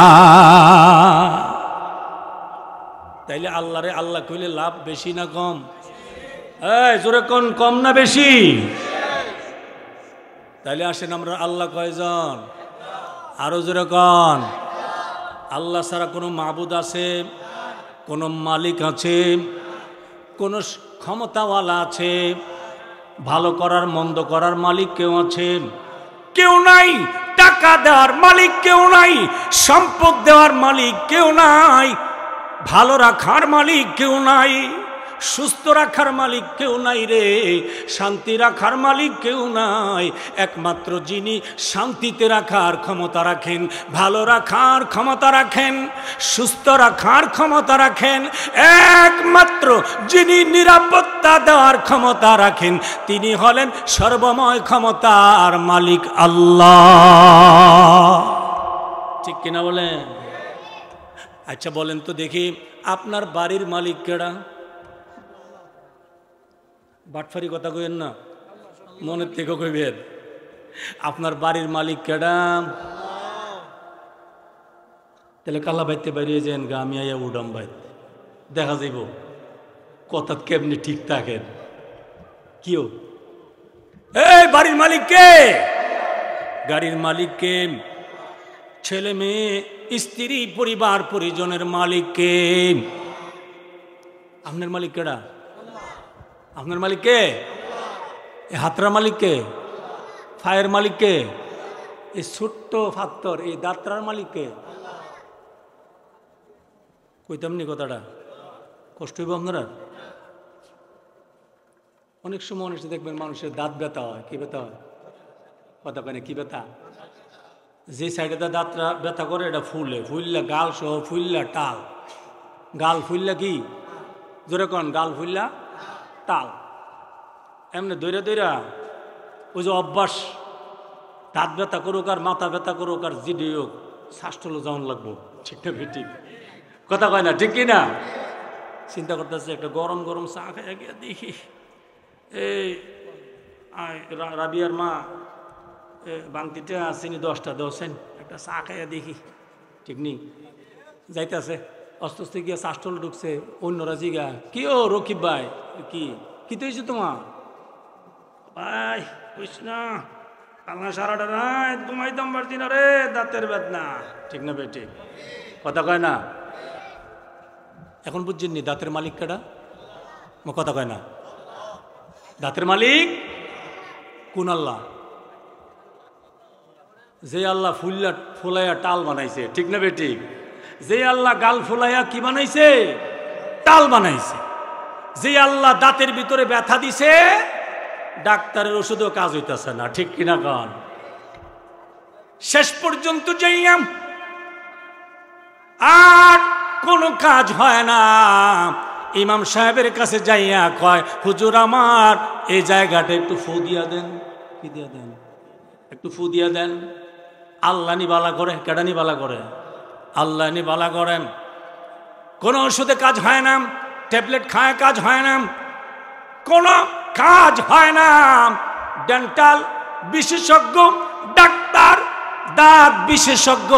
তাইলে আল্লাহরে আল্লাহ কইলে লাভ বেশি না কম? জোরে কোন, কম না বেশি? তাইলে আসেন আমরা আল্লাহ কয়জন? আরো জোরে কোন। আল্লাহ ছাড়া কোনো মাবুদ আছে? কোনো মালিক আছে? কোনো ক্ষমতাওয়ালা আছে? ভালো করার মন্দ করার মালিক কেউ আছে? কেউ নাই। টাকা দেওয়ার মালিক কেউ নাই, সম্পদ দেওয়ার মালিক কেউ নাই, ভালো রাখার মালিক কেউ নাই, সুস্থ রাখার মালিক কেউ নাই রে, শান্তি রাখার মালিক কেউ নাই। একমাত্র যিনি শান্তিতে রাখার ক্ষমতা রাখেন, ভালো রাখার ক্ষমতা রাখেন, সুস্থ রাখার ক্ষমতা রাখেন, একমাত্র যিনি নিরাপত্তা দেওয়ার ক্ষমতা রাখেন, তিনি হলেন সর্বময় ক্ষমতার মালিক আল্লাহ। ঠিক কিনা বলেন? আচ্ছা বলেন তো দেখি, আপনার বাড়ির মালিক কেডা? বাটফারি কথা কইেন না, মনের থেকে কইবেন। আপনার বাড়ির মালিক কেডা? তাহলে কালা বাইতে বাইরে যান গা, আমি আইয়া উডাম বাইত, দেখা যাইব কথা কেমনি ঠিক থাকেন। কিও এই বাড়ির মালিক কে? গাড়ির মালিক কে? ছেলে মেয়ে স্ত্রী পরিবার পরিজনের মালিক কে? আপনার মালিক কেডা? আপনার মালিক কে? এই হাতরা মালিক কে? ফায়ের মালিক কে? এই ছোট্ট ফাত্তর এই দাঁতরার মালিক কে? কইতাম নি কথাটা? কষ্ট হইব আপনারা? অনেক সময় মানুষ দেখবেন মানুষের দাঁত ব্যথা হয়। কি ব্যথা হয়? কথা কয় না, কি ব্যথা? যে সাইডে দাঁতটা ব্যথা করে এটা ফুলে, ফুললে গাল সহ ফুললে টাল, গাল ফুললা কি জোরে কন, গাল ফুললা তাল। এমনি দৈরা দৈরা ওই যে অভ্যাস, দাঁত ব্যথা করুক আর মাথা ব্যথা করুক আর জিডি হোক, শ্বাসটলো যেমন লাগবো, ঠিক না ঠিক কথা কয় না, ঠিক কি না? চিন্তা করতেছে একটা গরম গরম চা খাইয়া গিয়া দেখি এই রাবিয়ার মা বাংতিটা চিনি 10টা দেওছেন, একটা চা খাইয়া দেখি, ঠিক নেই যাইতেছে আস্তে আস্তে গিয়া শ্বাসটল ঢুকছে। অন্যরা জিগা কি ও রকিব ভাই, কি কি তো হয়েছে তোমার ভাই? বুঝ না কালনা সারাটা রাত ঘুমাইতাম পারছি না রে, দাঁতের বেদনা, ঠিক না বেটি কথা কয় না? এখন বুঝছেননি দাঁতের মালিক কেডা? কথা কয় না, দাঁতের মালিক কোন আল্লাহ? যে আল্লাহ ফুলাইয়া টাল বানাইছে, ঠিক না বেটি? যে আল্লাহ গাল ফুলাইয়া কি বানাইছে? টাল বানাইছে। যে আল্লাহ দাঁতের ভিতরে ব্যথা দিছে, ডাক্তারের ওষুধও কাজ হইতেছে না, ঠিক কিনা কন? শেষ পর্যন্ত যাইয়াম আর কোনো কাজ হয় না। ইমাম সাহেবের কাছে যাইয়া কয়, হুজুর আমার এই জায়গাটা একটু ফু দিয়া দেন। কি দিয়া দেন? একটু ফু দিয়া দেন। আল্লাহ নিবালা করে, কেডা নিবালা করে? আল্লাহ নিবালা করেন। কোনো ওষুধে কাজ হয় না, ট্যাবলেট খায় কাজ হয় না, কোনো কাজ হয় না। ডেন্টাল বিশেষজ্ঞ ডাক্তার, দাঁত বিশেষজ্ঞ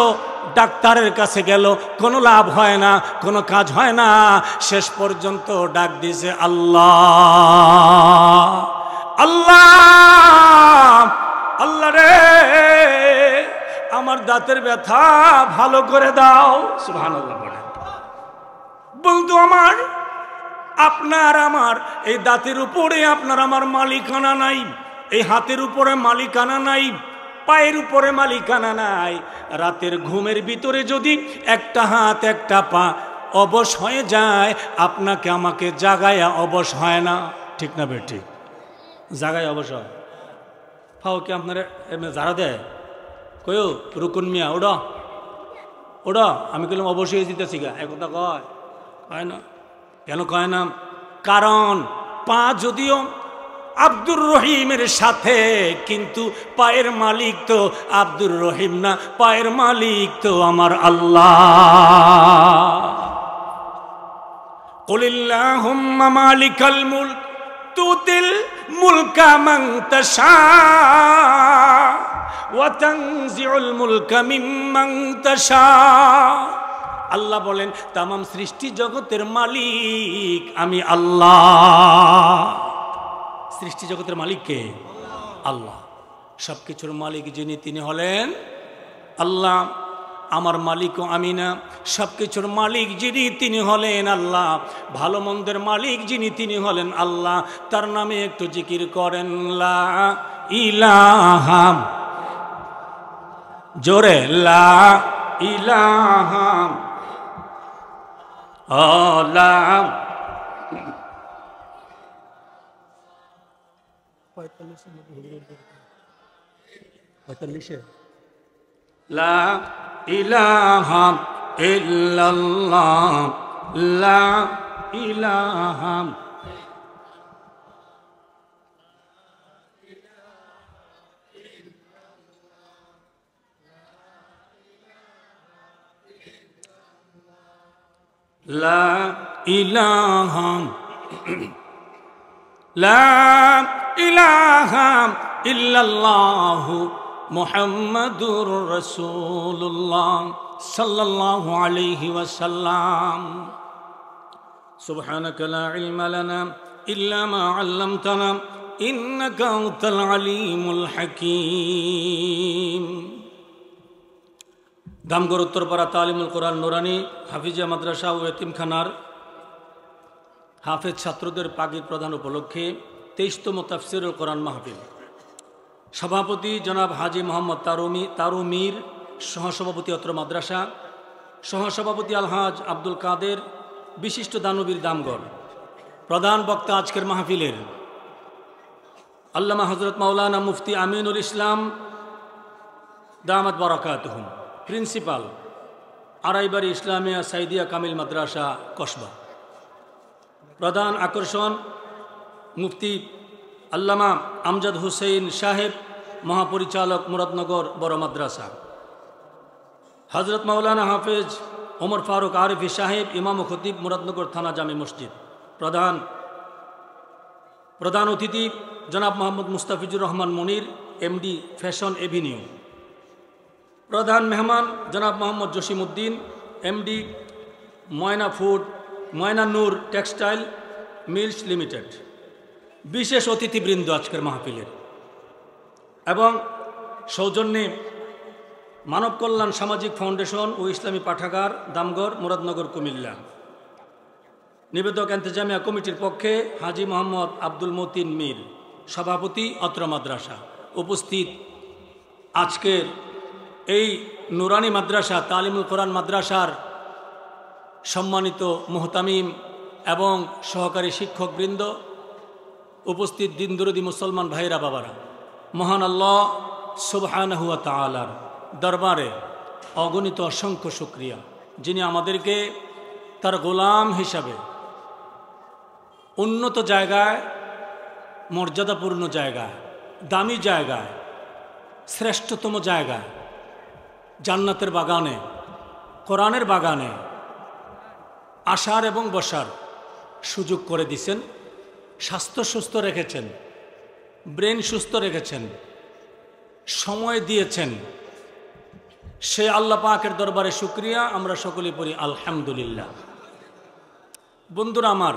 ডাক্তারের কাছে গেল, কোনো লাভ হয় না, কোনো কাজ হয় না। শেষ পর্যন্ত ডাক দিছে আল্লাহ, আল্লাহ, আল্লাহ রে আমার দাঁতের ব্যথা ভালো করে দাও। সুবহানাল্লাহ বলেন। বন্ধু আমার, আপনার আমার এই দাঁতের উপরে আপনার আমার মালিকানা নাই, এই হাতের উপরে মালিকানা নাই, পায়ের উপরে মালিকানা নাই। রাতের ঘুমের ভিতরে যদি একটা হাত একটা পা অবশ হয়ে যায়, আপনাকে আমাকে জাগায়া অবশ হয় না, ঠিক না বেটি? জাগায় অবশ হয়। ফাওকে আপনারা যারা দেয় কয়ো রুকুন মিয়া ওডা ওডা, আমি কইলাম অবশ্যই দিতেছি গা, একথা কয়? কয় না। কেন কয় না? কারণ পা যদিও আব্দুর রহিমের সাথে, কিন্তু পায়ের মালিক তো আব্দুর রহিম না, পায়ের মালিক তো আমার আল্লাহ। কুলিল্লাহুম্মা মালিকাল মুলক তুতিল মুলকা মান তাশা ওয়া তানজিউল মুলকা মিম্মান তাশা। আল্লাহ বলেন তামাম সৃষ্টি জগতের মালিক আমি আল্লাহ। সৃষ্টি জগতের মালিক কে? আল্লাহ। সবকিছুর মালিক যিনি তিনি হলেন আল্লাহ। আমার মালিকও আমি না, সবকিছুর মালিক যিনি তিনি হলেন আল্লাহ। ভালো মন্দের মালিক যিনি তিনি হলেন আল্লাহ। তার নামে একটু জিকির করেন লা ইলাহা, জোরে লা ইলাহা আল্লাহ। 45 লা ইলাহা ইল্লাল্লাহ, লা ইলাহা লা ইলাহা লা ইলাহা ইল্লাল্লাহু মুহাম্মাদুর রাসূলুল্লাহ সাল্লাল্লাহু আলাইহি ওয়াসাল্লাম। সুবহানাকা লা ইলমা লানা ইল্লা মা আল্লামতানা ইন্নাকা আনতাল আলিমুল হাকীম। দামগড় উত্তরপাড়া তালিমুল কোরআন নুরানি হাফিজিয়া মাদ্রাসা ও এতিমখানার হাফেজ ছাত্রদের পাগির প্রদান উপলক্ষে 23তম তাফসীরুল কোরআন মাহফিল। সভাপতি জনাব হাজি মোহাম্মদ তারুমীর, সহসভাপতি অত্র মাদ্রাসা, সহসভাপতি আলহাজ আব্দুল কাদের, বিশিষ্ট দানবীর দামগড়। প্রধান বক্তা আজকের মাহফিলের আল্লামা হযরত মাওলানা মুফতি আমিনুল ইসলাম দামাত বারাকাতুহুম। প্রিন্সিপাল আড়াইবাড়ি ইসলামিয়া সাইদিয়া কামিল মাদ্রাসা কসবা। প্রধান আকর্ষণ মুফতি আল্লামা আমজাদ হুসেইন সাহেব, মহাপরিচালক মুরাদনগর বড় মাদ্রাসা। হজরত মাওলানা হাফেজ ওমর ফারুক আরিফি সাহেব, ইমাম ও খতিব, মুরাদনগর থানা জামে মসজিদ। প্রধান অতিথি জনাব মোহাম্মদ মুস্তাফিজুর রহমান মনির, এমডি ফ্যাশন এভিনিউ। প্রধান মেহমান জনাব মোহাম্মদ জসিম উদ্দিন, এমডি ময়না নূর টেক্সটাইল মিলস লিমিটেড। বিশেষ অতিথিবৃন্দ আজকের মাহফিলের এবং সৌজন্যে মানব কল্যাণ সামাজিক ফাউন্ডেশন ও ইসলামী পাঠাগার দামগড় মুরাদনগর কুমিল্লা। নিবেদক এন্তেজামিয়া কমিটির পক্ষে হাজী মোহাম্মদ আব্দুল মতিন মীর, সভাপতি অত্র মাদ্রাসা। উপস্থিত আজকের এই নুরানি মাদ্রাসা তালিমুল কোরআন মাদ্রাসার সম্মানিত মুহতামিম এবং সহকারী শিক্ষকবৃন্দ, উপস্থিত দিনদরদি মুসলমান ভাইরা বাবারা, মহান আল্লাহ সুবহানাহু ওয়া তাআলার দরবারে অগণিত অসংখ্য শুকরিয়া, যিনি আমাদেরকে তার গোলাম হিসাবে উন্নত জায়গায়, মর্যাদাপূর্ণ জায়গায়, দামি জায়গায়, শ্রেষ্ঠতম জায়গায়, জান্নাতের বাগানে, কোরআনের বাগানে আসার এবং বসার সুযোগ করে দিয়েছেন। স্বাস্থ্য সুস্থ রেখেছেন, ব্রেন সুস্থ রেখেছেন, সময় দিয়েছেন। সে আল্লাহ পাকের দরবারে শুকরিয়া আমরা সকলেই পড়ি আলহামদুলিল্লাহ। বন্ধুরা আমার,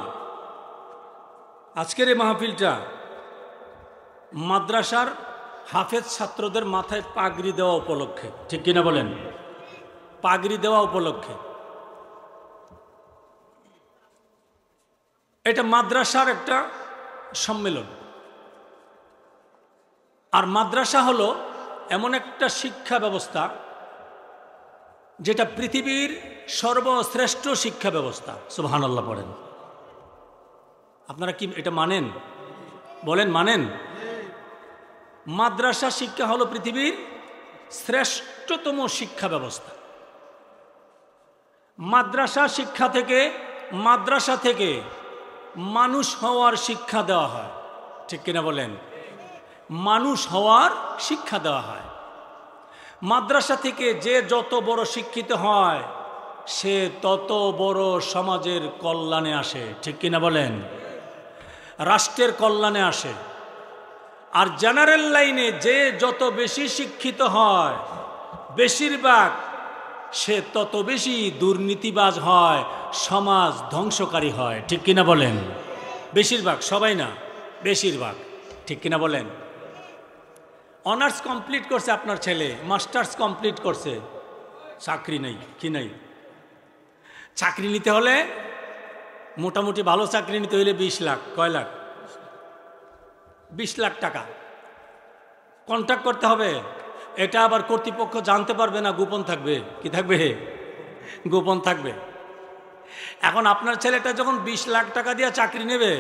আজকের এই মাহফিলটা মাদ্রাসার হাফেজ ছাত্রদের মাথায় পাগড়ি দেওয়া উপলক্ষে, ঠিক কিনা বলেন? পাগড়ি দেওয়া উপলক্ষে। এটা মাদ্রাসার একটা সম্মেলন। আর মাদ্রাসা হলো এমন একটা শিক্ষা ব্যবস্থা যেটা পৃথিবীর সর্বশ্রেষ্ঠ শিক্ষা ব্যবস্থা। সুবহানাল্লাহ পড়েন। আপনারা কি এটা মানেন? বলেন মানেন? মাদ্রাসা শিক্ষা হলো পৃথিবীর শ্রেষ্ঠতম শিক্ষা ব্যবস্থা। মাদ্রাসা থেকে মানুষ হওয়ার শিক্ষা দেওয়া হয়, ঠিক কিনা বলেন? মানুষ হওয়ার শিক্ষা দেওয়া হয়। মাদ্রাসা থেকে যে যত বড় শিক্ষিত হয় সে তত বড় সমাজের কল্যাণে আসে, ঠিক কিনা বলেন? রাষ্ট্রের কল্যাণে আসে। আর জেনারেল লাইনে যে যত বেশি শিক্ষিত হয় বেশিরভাগ সে তত বেশি দুর্নীতিবাজ হয়, সমাজ ধ্বংসকারী হয়, ঠিক কিনা বলেন? বেশিরভাগ, সবাই না, বেশিরভাগ, ঠিক কিনা বলেন? অনার্স কমপ্লিট করছে আপনার ছেলে, মাস্টার্স কমপ্লিট করছে, চাকরি নেই, কি নেই? চাকরি নিতে হলে মোটামুটি ভালো চাকরি নিতে হলে 20 লাখ, কয় লাখ? 20 লাখ টাকা কন্ট্রাক্ট করতে হবে। এটা আবার কর্তৃপক্ষ জানতে পারবে না, গোপন থাকবে। কি থাকবে? গোপন থাকবে। এখন আপনার ছেলেটা যখন 20 লাখ টাকা দিয়ে চাকরি নেবে,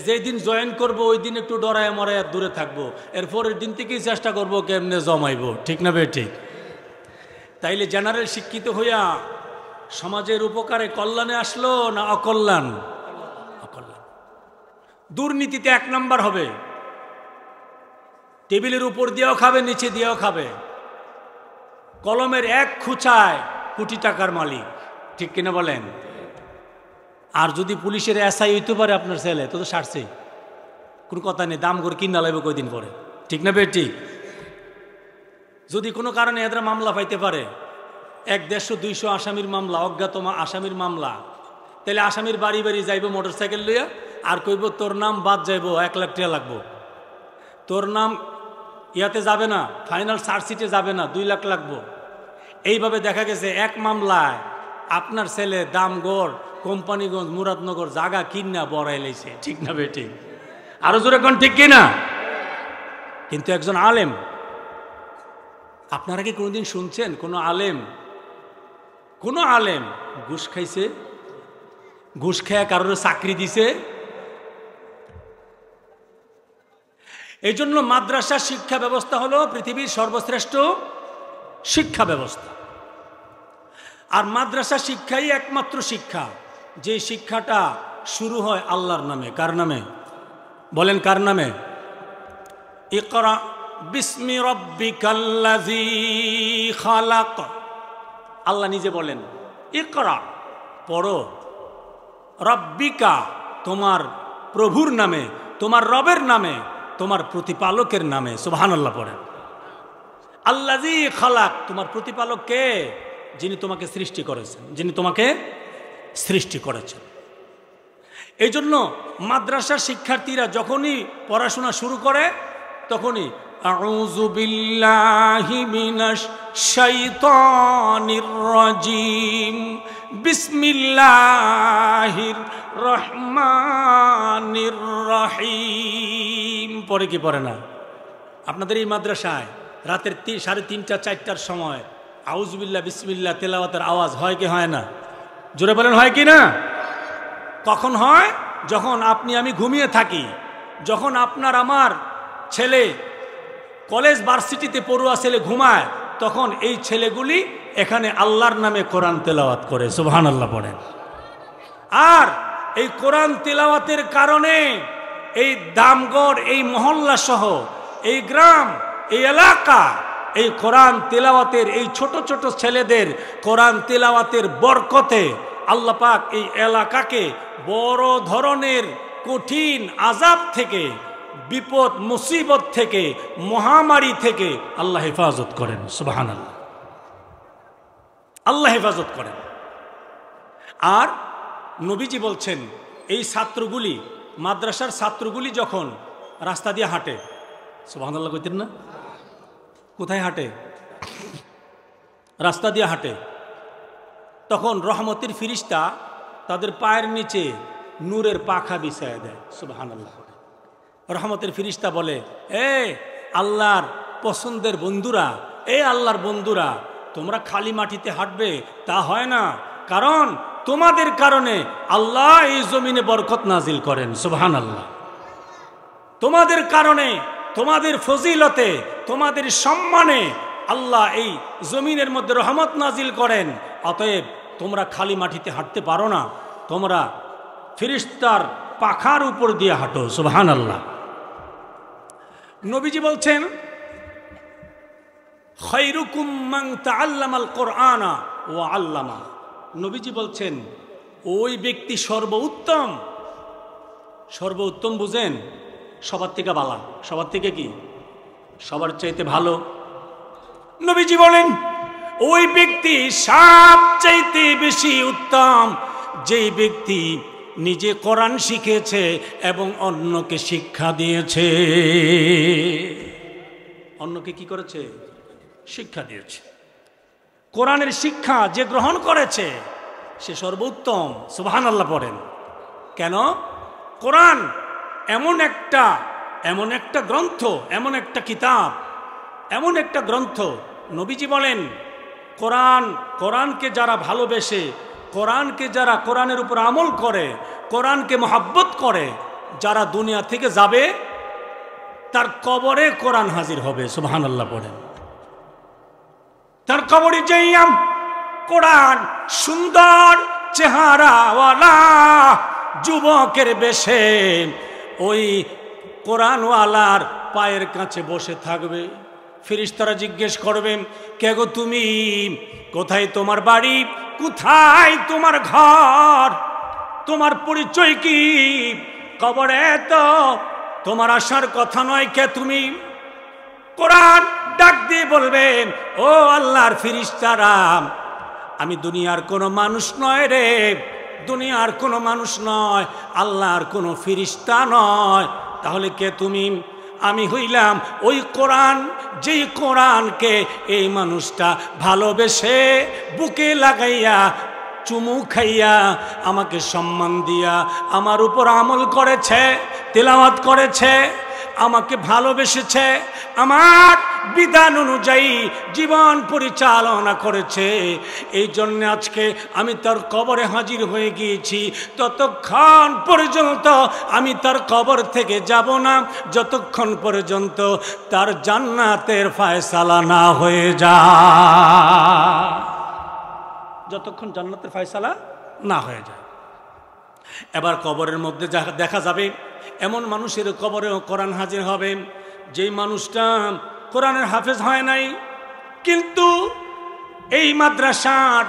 যেই দিন জয়েন করবো ওই দিন একটু ডরায় মরায় দূরে থাকবো, এরপরের দিন থেকেই চেষ্টা করবো কেমনে জমাইবো, ঠিক না বে ঠিক? তাইলে জেনারেল শিক্ষিত হইয়া সমাজের উপকারে কল্যাণে আসলো না অকল্যাণ? অকল্যাণ। দুর্নীতিতে 1 নাম্বার হবে, টেবিলের উপর দিয়েও খাবে, নিচে দিয়েও খাবে। কলমের 1 খুচায় কোটি টাকার মালিক, ঠিক কিনা বলেন? আর যদি পুলিশের এসআই হইতে পারে আপনার ছেলে, তো সারছে, কোনো কথা নেই, দাম করে কিনা লাগবে কয়দিন পরে, ঠিক না বে ঠিক? যদি কোনো কারণে এদের মামলা পাইতে পারে, 100-150 আসামির মামলা, অজ্ঞাত আসামির মামলা, তাহলে আসামির বাড়ি বাড়ি যাইব মোটরসাইকেল লইয়া, আর কইব তোর নাম বাদ যাইব, 1 লাখ টাকা লাগবো। তোর নাম ইয়াতে যাবে না, ফাইনাল চার্জশিটে যাবে না, 2 লাখ লাগবো। এইভাবে দেখা গেছে এক মামলায় আপনার ছেলে দামগড়, কোম্পানিগঞ্জ, মুরাদনগর জায়গা কিনা বড়াই লাইছে, ঠিক না বে ঠিক? আরো জোরে কোন ঠিক কিনা? কিন্তু একজন আলেম, আপনারা কি কোনোদিন শুনছেন কোন আলেম ঘুষ খাইছে? ঘুষ খেয়ে কারোর চাকরি দিছে? এই জন্য মাদ্রাসা শিক্ষা ব্যবস্থা হলো পৃথিবীর সর্বশ্রেষ্ঠ শিক্ষা ব্যবস্থা। আর মাদ্রাসা শিক্ষাই একমাত্র শিক্ষা, যে শিক্ষাটা শুরু হয় আল্লাহর নামে। কার নামে বলেন? কার নামে? ইকরা বিস্মি রাব্বিকাল্লাযী খালাক। আল্লাহ নিজে বলেন ইকরা, পড়ো, রাব্বিকা, তোমার প্রভুর নামে, তোমার রবের নামে, তোমার প্রতিপালকের নামে। সুবহানাল্লাহ পড়েন। আল্লাযী খালাক, তোমার প্রতিপালক কে? যিনি তোমাকে সৃষ্টি করেছেন, যিনি তোমাকে সৃষ্টি করেছেন। এই জন্য মাদ্রাসার শিক্ষার্থীরা যখনই পড়াশোনা শুরু করে তখনই আউযু বিল্লাহি মিনাশ শাইতানির রাজিম বিসমিল্লাহির রহমানির রহিম পড়ে কি পড়ে না? আপনাদের এই মাদ্রাসায় রাতের 3:30 4টার সময় আউযু বিল্লাহ বিসমিল্লাহ তেলাওয়াতের আওয়াজ হয় কি হয় না? জোরে বলেন, হয় কি না? কখন হয়? যখন আপনি আমি ঘুমিয়ে থাকি, যখন আপনার আমার ছেলে কলেজ ভার্সিটিতে পড়ুয়া ছেলে ঘুমায়, তখন এই ছেলেগুলি এখানে আল্লাহর নামে কোরআন তেলাওয়াত করে। সুবহানাল্লাহ পড়েন। আর এই কোরআন তেলাওয়াতের কারণে এই দামগড়, এই মহল্লা সহ এই গ্রাম, এই এলাকা, এই কোরআন তেলাওয়াতের এই ছোট ছোট ছেলেদের কোরআন তেলাওয়াতের বরকতে আল্লাহ পাক এই এলাকাকে বড় ধরনের কঠিন আযাব থেকে, বিপদ মুসিবত থেকে, মহামারী থেকে আল্লাহ হেফাজত করেন। সুবহানাল্লাহ, আল্লাহ হেফাজত করেন। আর নবীজি বলছেন এই ছাত্রগুলি, মাদ্রাসার ছাত্রগুলি যখন রাস্তা দিয়ে হাঁটে, সুবহানাল্লাহ কইতেন না? কোথায় হাঁটে? রাস্তা দিয়ে হাঁটে। তখন রহমতের ফিরিস্তা তাদের পায়ের নিচে নূরের পাখা বিছায় দেয়। সুবহানাল্লাহ। রহমতের ফিরিস্তা বলে, এ আল্লাহর পছন্দের বন্ধুরা, এ আল্লাহর বন্ধুরা, তোমরা খালি মাটিতে হাঁটবে তা হয় না, কারণ তোমাদের কারণে আল্লাহ এই জমিনে বরকত নাজিল করেন। সুবহানাল্লাহ। তোমাদের কারণে, তোমাদের ফজিলতে, তোমাদের সম্মানে আল্লাহ এই জমিনের মধ্যে রহমত নাজিল করেন। অতএব তোমরা খালি মাটিতে হাঁটতে পারো না, তোমরা ফিরিস্তার পাখার উপর দিয়ে হাঁটো। সুবহানাল্লাহ। নবীজি বলছেন, খায়রুকুম মান তাআল্লামাল কুরআনা ওয়া আল্লামা। নবীজি বলছেন ওই ব্যক্তি সর্বোত্তম। সর্বোত্তম বুঝেন? সবার থেকে ভালো। সবার থেকে কি? সবার চাইতে ভালো। নবীজি বলেন ওই ব্যক্তি সবচাইতে বেশি উত্তম যেই ব্যক্তি নিজে কোরআন শিখেছে এবং অন্যকে শিক্ষা দিয়েছে। অন্যকে কি করেছে? শিক্ষা দিয়েছে। কোরআনের শিক্ষা যে গ্রহণ করেছে সে সর্বোত্তম। সুবহানাল্লাহ পড়েন। কেন? কোরআন এমন একটা গ্রন্থ, এমন একটা কিতাব, এমন একটা গ্রন্থ। নবীজি বলেন কোরআনকে যারা ভালোবেসে, কোরআনকে যারা কোরআনের উপর আমল করে, কোরআনকে মহাব্বত করে, যারা দুনিয়া থেকে যাবে তার কবরে কোরআন হাজির হবে। সুবহানাল্লাহ পড়েন। তার কবরে যাইয়া কোরআন সুন্দর চেহারাওয়ালা যুবকের বেশে ওই কোরআনওয়ালার পায়ের কাছে বসে থাকবে। ফেরেশতারা জিজ্ঞেস করবে, কে গো তুমি? কোথায় তোমার বাড়ি? কোথায় তোমার ঘর? তোমার পরিচয় কি? কবরে তো তোমার আসার কথা নয়, কে তুমি? কোরআন ডাক দিয়ে বলবেন, ও আল্লাহর ফেরেশতারা, আমি দুনিয়ার কোনো মানুষ নয় রে, দুনিয়ার কোনো মানুষ নয়, আল্লাহর কোনো ফেরেশতা নয়। তাহলে কে তুমি? আমি হইলাম ওই কোরআন, যেই কোরআনকে এই মানুষটা ভালোবেসে বুকে লাগাইয়া চুমু খাইয়া আমাকে সম্মান দিয়া আমার উপর আমল করেছে, তেলাওয়াত করেছে, আমাকে ভালোবেসেছে, আমার বিধান অনুযায়ী জীবন পরিচালনা করেছে। এই জন্য আজকে আমি তার কবরে হাজির হয়ে গিয়েছি। ততক্ষণ পর্যন্ত আমি তার কবর থেকে যাব না যতক্ষণ পর্যন্ত তার জান্নাতের ফয়সালা না হয়ে যায়। যতক্ষণ জান্নাতের ফয়সালা না হয়ে যায়। এবার কবরের মধ্যে দেখা যাবে এমন মানুষের কবরেও কোরআন হাজির হবে যেই মানুষটা কোরআনের হাফেজ হয় নাই, কিন্তু এই মাদ্রাসার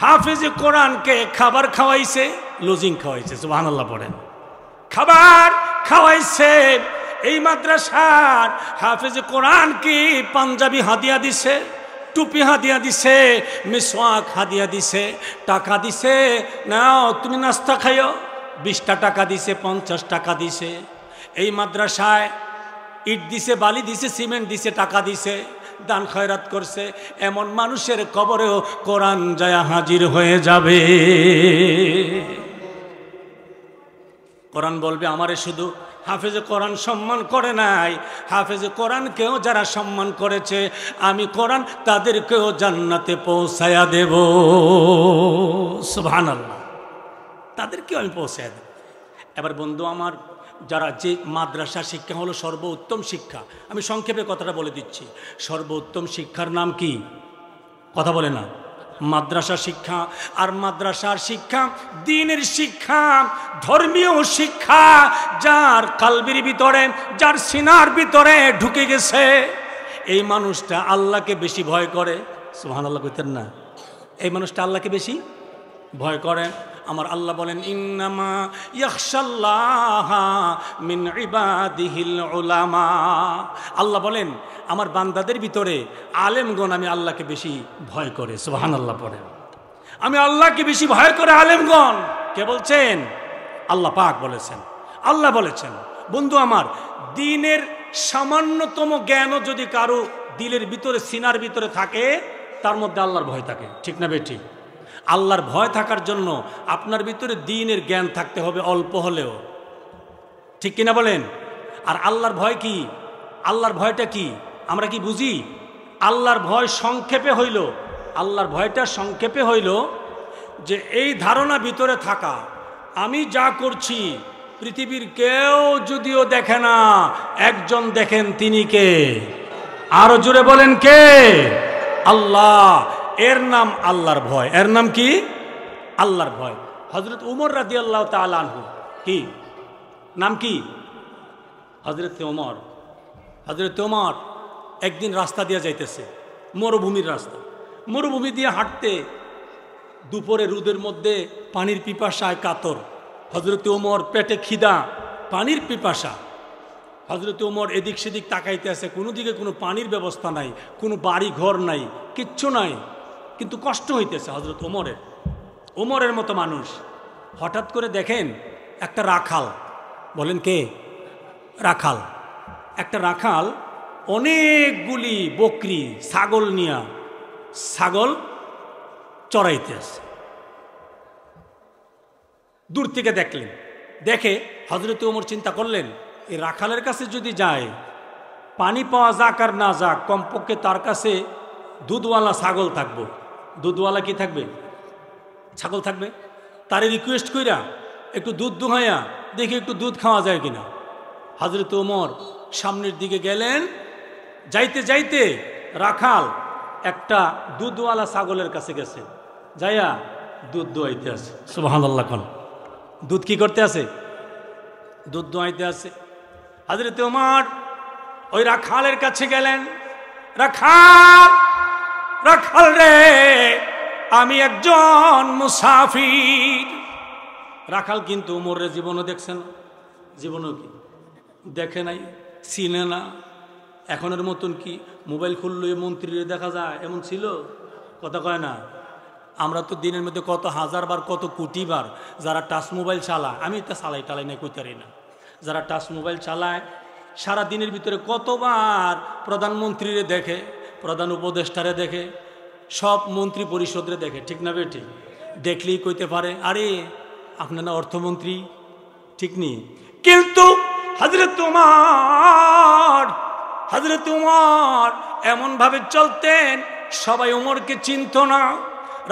হাফেজ কোরআনকে খাবার খাওয়াইছে, লজিং খাওয়াইছে, সুবহানাল্লাহ পড়েন, খাবার খাওয়াইছে। এই মাদ্রাসার হাফেজ কোরআনকে পাঞ্জাবি হাদিয়া দিছে, টুপি হাদিয়া দিছে, মিসওয়াক হাদিয়া দিছে, টাকা দিছে, নাও তুমি নাস্তা খাইও, 20টা টাকা দিছে, 50 টাকা দিছে। এই মাদ্রাসায় ইট দিছে, বালি দিছে, সিমেন্ট দিছে, টাকা দিছে, দান খয়রাত করছে। এমন মানুষের কবরেও কোরআন যায় হাজির হয়ে যাবে। কোরআন বলবে আমারে শুধু হাফেজে কোরআন সম্মান করে নাই, হাফেজে কোরআনকেও যারা সম্মান করেছে আমি কোরআন তাদেরকেও জান্নাতে পৌঁছায়া দেব। সুবহানাল্লাহ, তাদেরকেও আমি পৌঁছায়া দেব। এবার বন্ধু আমার, যারা যে মাদ্রাসা শিক্ষা হলো সর্বোত্তম শিক্ষা, আমি সংক্ষেপে কথাটা বলে দিচ্ছি। সর্বোত্তম শিক্ষার নাম কি? কথা বলে না। মাদ্রাসা শিক্ষা। আর মাদ্রাসার শিক্ষা দ্বীনের শিক্ষা, ধর্মীয় শিক্ষা, যার কালবির ভিতরে, যার সিনার ভিতরে ঢুকে গেছে, এই মানুষটা আল্লাহকে বেশি ভয় করে। সুবহানাল্লাহ কইতেন না? এই মানুষটা আল্লাহকে বেশি ভয় করে। আমার আল্লাহ বলেন ইন্নামা ইয়াখশাল্লাহা মিন ইবাদিহিল উলামা। আল্লাহ বলেন আমার বান্দাদের ভিতরে আলেমগণ আমি আল্লাহকে বেশি ভয় করে। সুবহানাল্লাহ পড়েন, আমি আল্লাহকে বেশি ভয় করে আলেমগণ। কে বলছেন? আল্লাহ পাক বলেছেন, আল্লাহ বলেছেন। বন্ধু আমার, দ্বীনের সামান্যতম জ্ঞানও যদি কারো দিলের ভিতরে, সিনার ভিতরে থাকে, তার মধ্যে আল্লাহর ভয় থাকে। ঠিক না বেঠিক? আল্লাহর ভয় থাকার জন্য আপনার ভিতরে দ্বীনের জ্ঞান থাকতে হবে, অল্প হলেও। ঠিক কিনা বলেন? আর আল্লাহর ভয় কি? আল্লাহর ভয়টা কি আমরা কি বুঝি? আল্লাহর ভয় সংক্ষেপে হইল, আল্লাহর ভয়টা সংক্ষেপে হইল যে এই ধারণা ভিতরে থাকা, আমি যা করছি পৃথিবীর কেউ যদিও দেখে না, একজন দেখেন, তিনি কে? আরো জোরে বলেন কে? আল্লাহ। এর নাম আল্লাহর ভয়। এর নাম কি? আল্লাহর ভয়। হযরত উমর রাদিয়াল্লাহু তাআলা আনহু, কি নাম? কি? হযরত ওমর। হযরত ওমর একদিন রাস্তা দিয়ে যাইতেছে, মরুভূমির রাস্তা, মরুভূমি দিয়ে হাঁটতে, দুপুরে রোদের মধ্যে পানির পিপাসায় কাতর। হযরত ওমর পেটে খিদা, পানির পিপাসা। হযরত ওমর এদিক সেদিক তাকাইতে আছে, কোনো দিকে কোনো পানির ব্যবস্থা নাই, কোনো বাড়ি ঘর নাই, কিচ্ছু নাই, কিন্তু কষ্ট হইতেছে হযরত ওমরের। ওমরের মতো মানুষ হঠাৎ করে দেখেন একটা রাখাল, বলেন কে? রাখাল। একটা রাখাল অনেকগুলি বকরি, ছাগল নিয়া ছাগল চড়াইতে আছে। দূর থেকে দেখলেন, দেখে হযরত ওমর চিন্তা করলেন এই রাখালের কাছে যদি যায়, পানি পাওয়া যাক আর না যাক, কমপক্ষে তার কাছে দুধওয়ালা ছাগল থাকবো। দুধওয়ালা কি থাকবে? ছাগল থাকবে। তারে রিকোয়েস্ট কইরা একটু দুধ দুহাইয়া দেখি একটু দুধ খাওয়া যায় কিনা। হযরত ওমর সামনের দিকে গেলেন, যাইতে যাইতে রাখাল একটা দুধওয়ালা ছাগলের কাছে গেছে, যাইয়া দুধ দোয়াইতে আছে। সুবহানাল্লাহ। কোন দুধ কি করতে আছে? দুধ দোয়াইতে আছে। হযরত ওমর ওই রাখালের কাছে গেলেন, রাখাল, রাখাল রে, আমি একজন মুসাফির। রাখাল কিন্তু ওমরের জীবনও দেখছেন, জীবনও কি দেখে নাই, চিনে না। এখনের মতন কি মোবাইল খুললে মন্ত্রীরে দেখা যায় এমন ছিল? কথা কয় না। আমরা তো দিনের মধ্যে কত হাজার বার, কত কোটি বার যারা টাচ মোবাইল চালায়, আমি তা চালাই টালাই না, কইতারি না, যারা টাচ মোবাইল চালায় সারা দিনের ভিতরে কতবার প্রধানমন্ত্রীরে দেখে, প্রধান উপদেষ্টারে দেখে, সব মন্ত্রী পরিষদরে দেখে। ঠিক না বেঠিক? দেখলেই কইতে পারে আরে আপনার না অর্থমন্ত্রী, ঠিক নি? কিন্তু হযরত ওমর এমন ভাবে চলতেন সবাই ওমরকে চিনত না।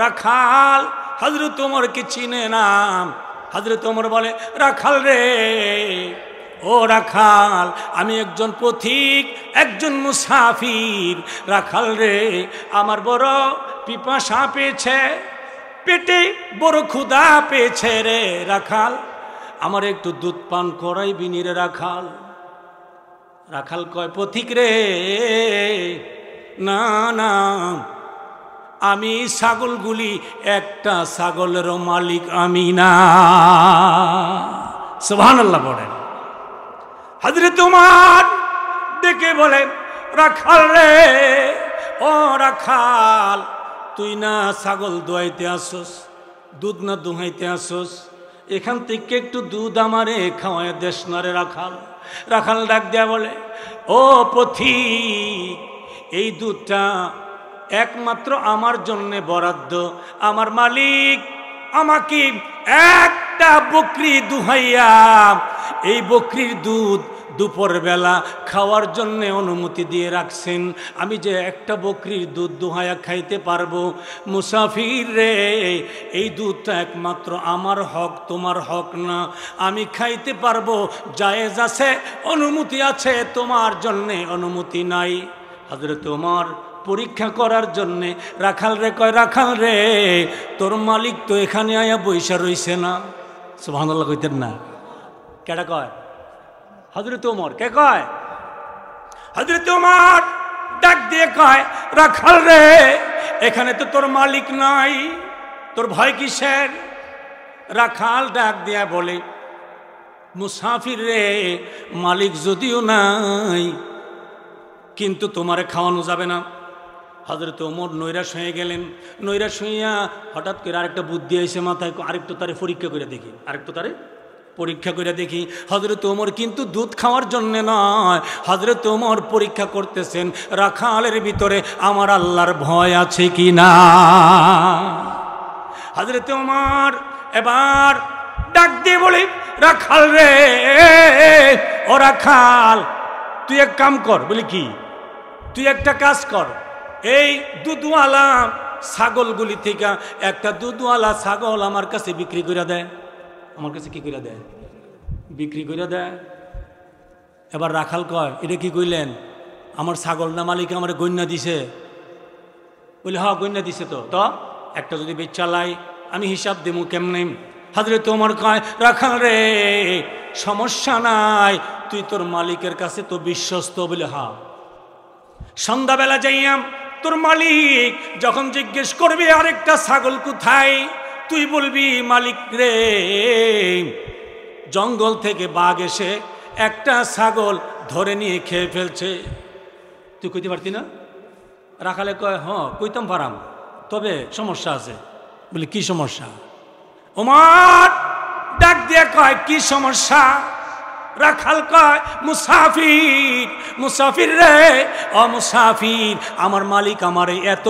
রাখাল হযরত ওমরকে চিনে না। হযরত ওমর বলে, রাখাল রে, ও রাখাল, আমি একজন পথিক, একজন মুসাফির। রাখাল রে, আমার বড় পিপাসা পেয়েছে, পেটে বড় ক্ষুধা পেয়েছে রে রাখাল, আমার একটু দুধ পান করাইবি নি রে রাখাল। রাখাল কয় পথিক রে, না না, আমি ছাগলগুলি, একটা ছাগলেরও মালিক আমি না। সুবহানাল্লাহ পড়েন। হযরত ওমর ডেকে বলে, রাখাল রে, ও রাখাল, তুই না ছাগল দোয়াইতে আসোস, দুধ না দুহাইতে আসোস, এখান থেকে একটু দুধ আমারে খাওয়ায় দেশ না রে রাখাল। রাখাল ডাক দেয়া বলে, ও পথিক, এই দুধটা একমাত্র আমার জন্য বরাদ্দ। আমার মালিক আমাকে একটা বকরি দুহাইয়া এই বকরির দুধ দুপুর বেলা খাওয়ার জন্য অনুমতি দিয়ে রাখছেন। আমি যে একটা বকরির দুধ দুহাইয়া খাইতে পারবো। মুসাফির রে, এই দুধটা একমাত্র আমার হক, তোমার হক না। আমি খাইতে পারবো, জায়েজ আছে, অনুমতি আছে, তোমার জন্যে অনুমতি নাই। হযরত ওমর পরীক্ষা করার জন্যে রাখাল রে কয়, রাখাল রে, তোর মালিক তো এখানে আয়া বইসা রইছে না। সুবহানাল্লাহ কইতেন না? কেডা কয়? হযরত ওমর। কে কয়? হযরত ওমর ডাক দিয়ে কয়, রাখাল রে, এখানে তো তোর মালিক নাই, তোর ভয় কিসের? রাখাল ডাক দিয়া বলে, মুসাফির রে, মালিক যদিও নাই, কিন্তু তোমারে খাওয়ানো যাবে না। হযরত ওমর নৈরাশ হয়ে গেলেন। নৈরাশ হইয়া হঠাৎ করে আরেকটা বুদ্ধি আইছে মাথায়, আরেকটু তারে পরীক্ষা করে দেখি, আরেকটু তারে পরীক্ষা করে দেখি। হযরত ওমর কিন্তু দুধ খাওয়ার জন্য নয়, হযরত ওমর পরীক্ষা করতেছেন রাখালের ভিতরে আমার আল্লাহর ভয় আছে কি না। হযরত ওমর এবার ডাক দিয়ে বলে, রাখাল রে, ও রাখাল, তুই এক কাম কর। বলি কি? তুই একটা কাজ কর, এই দুধওয়ালা ছাগলগুলি থেকে একটা দুধওয়ালা ছাগল আমার কাছে বিক্রি করে দেয়। আমার কাছে কি করে দেয়? বিক্রি করে দেয়। এবার রাখাল কয়, এটা কি কইলেন? আমার ছাগল না মালিক আমার গণ্যা দিছে? বলি, হ্যাঁ গণ্যা দিছে। তো একটা যদি বেচালাই আমি হিসাব দেবো কেমনে? হযরত ওমর কয়, রাখাল রে, সমস্যা নাই, তুই তোর মালিকের কাছে তো বিশ্বস্ত। বলে হ্যাঁ। সন্ধ্যাবেলা যাইয়া তোর মালিক যখন জিজ্ঞেস করবে আরেকটা ছাগল কোথায়, তুই বলবি, মালিক রে, জঙ্গল থেকে বাঘ এসে একটা ছাগল ধরে নিয়ে খেয়ে ফেলছে। তুই কইতে পারতি না? রাখালে কয়, হ্যাঁ কইতাম পারাম, তবে সমস্যা আছে। বলি কি সমস্যা? ওমর ডাক দিয়ে কয়, কি সমস্যা? রাখাল কয়, মুসাফির, মুসাফির রে, ও মুসাফির, আমার মালিক আমারে এত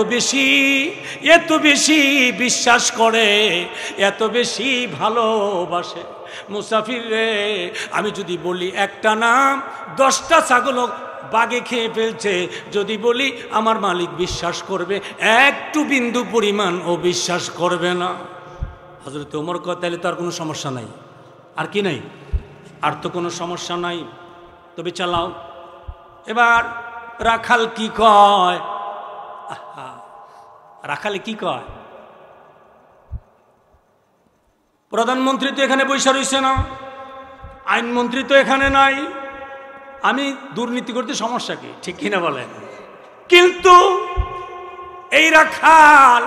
বেশি বিশ্বাস করে, এত বেশি ভালোবাসে। মুসাফির রে, আমি যদি বলি একটা নাম, 10টা ছাগল বাগে খেয়ে ফেলছে, যদি বলি আমার মালিক বিশ্বাস করবে, একটু বিন্দু পরিমাণ ও বিশ্বাস করবে না। হযরত ওমর কয়, তাহলে তো আর কোনো সমস্যা নাই। আর কি নাই? আর তো কোনো সমস্যা নাই, তবে চালাও। এবার রাখাল কি কয়? রাখালে কি কয়? প্রধানমন্ত্রী তো এখানে বৈশা রইছে না, আইনমন্ত্রী তো এখানে নাই, আমি দুর্নীতি করতে সমস্যা কি? ঠিক কিনা বলেন? কিন্তু এই রাখাল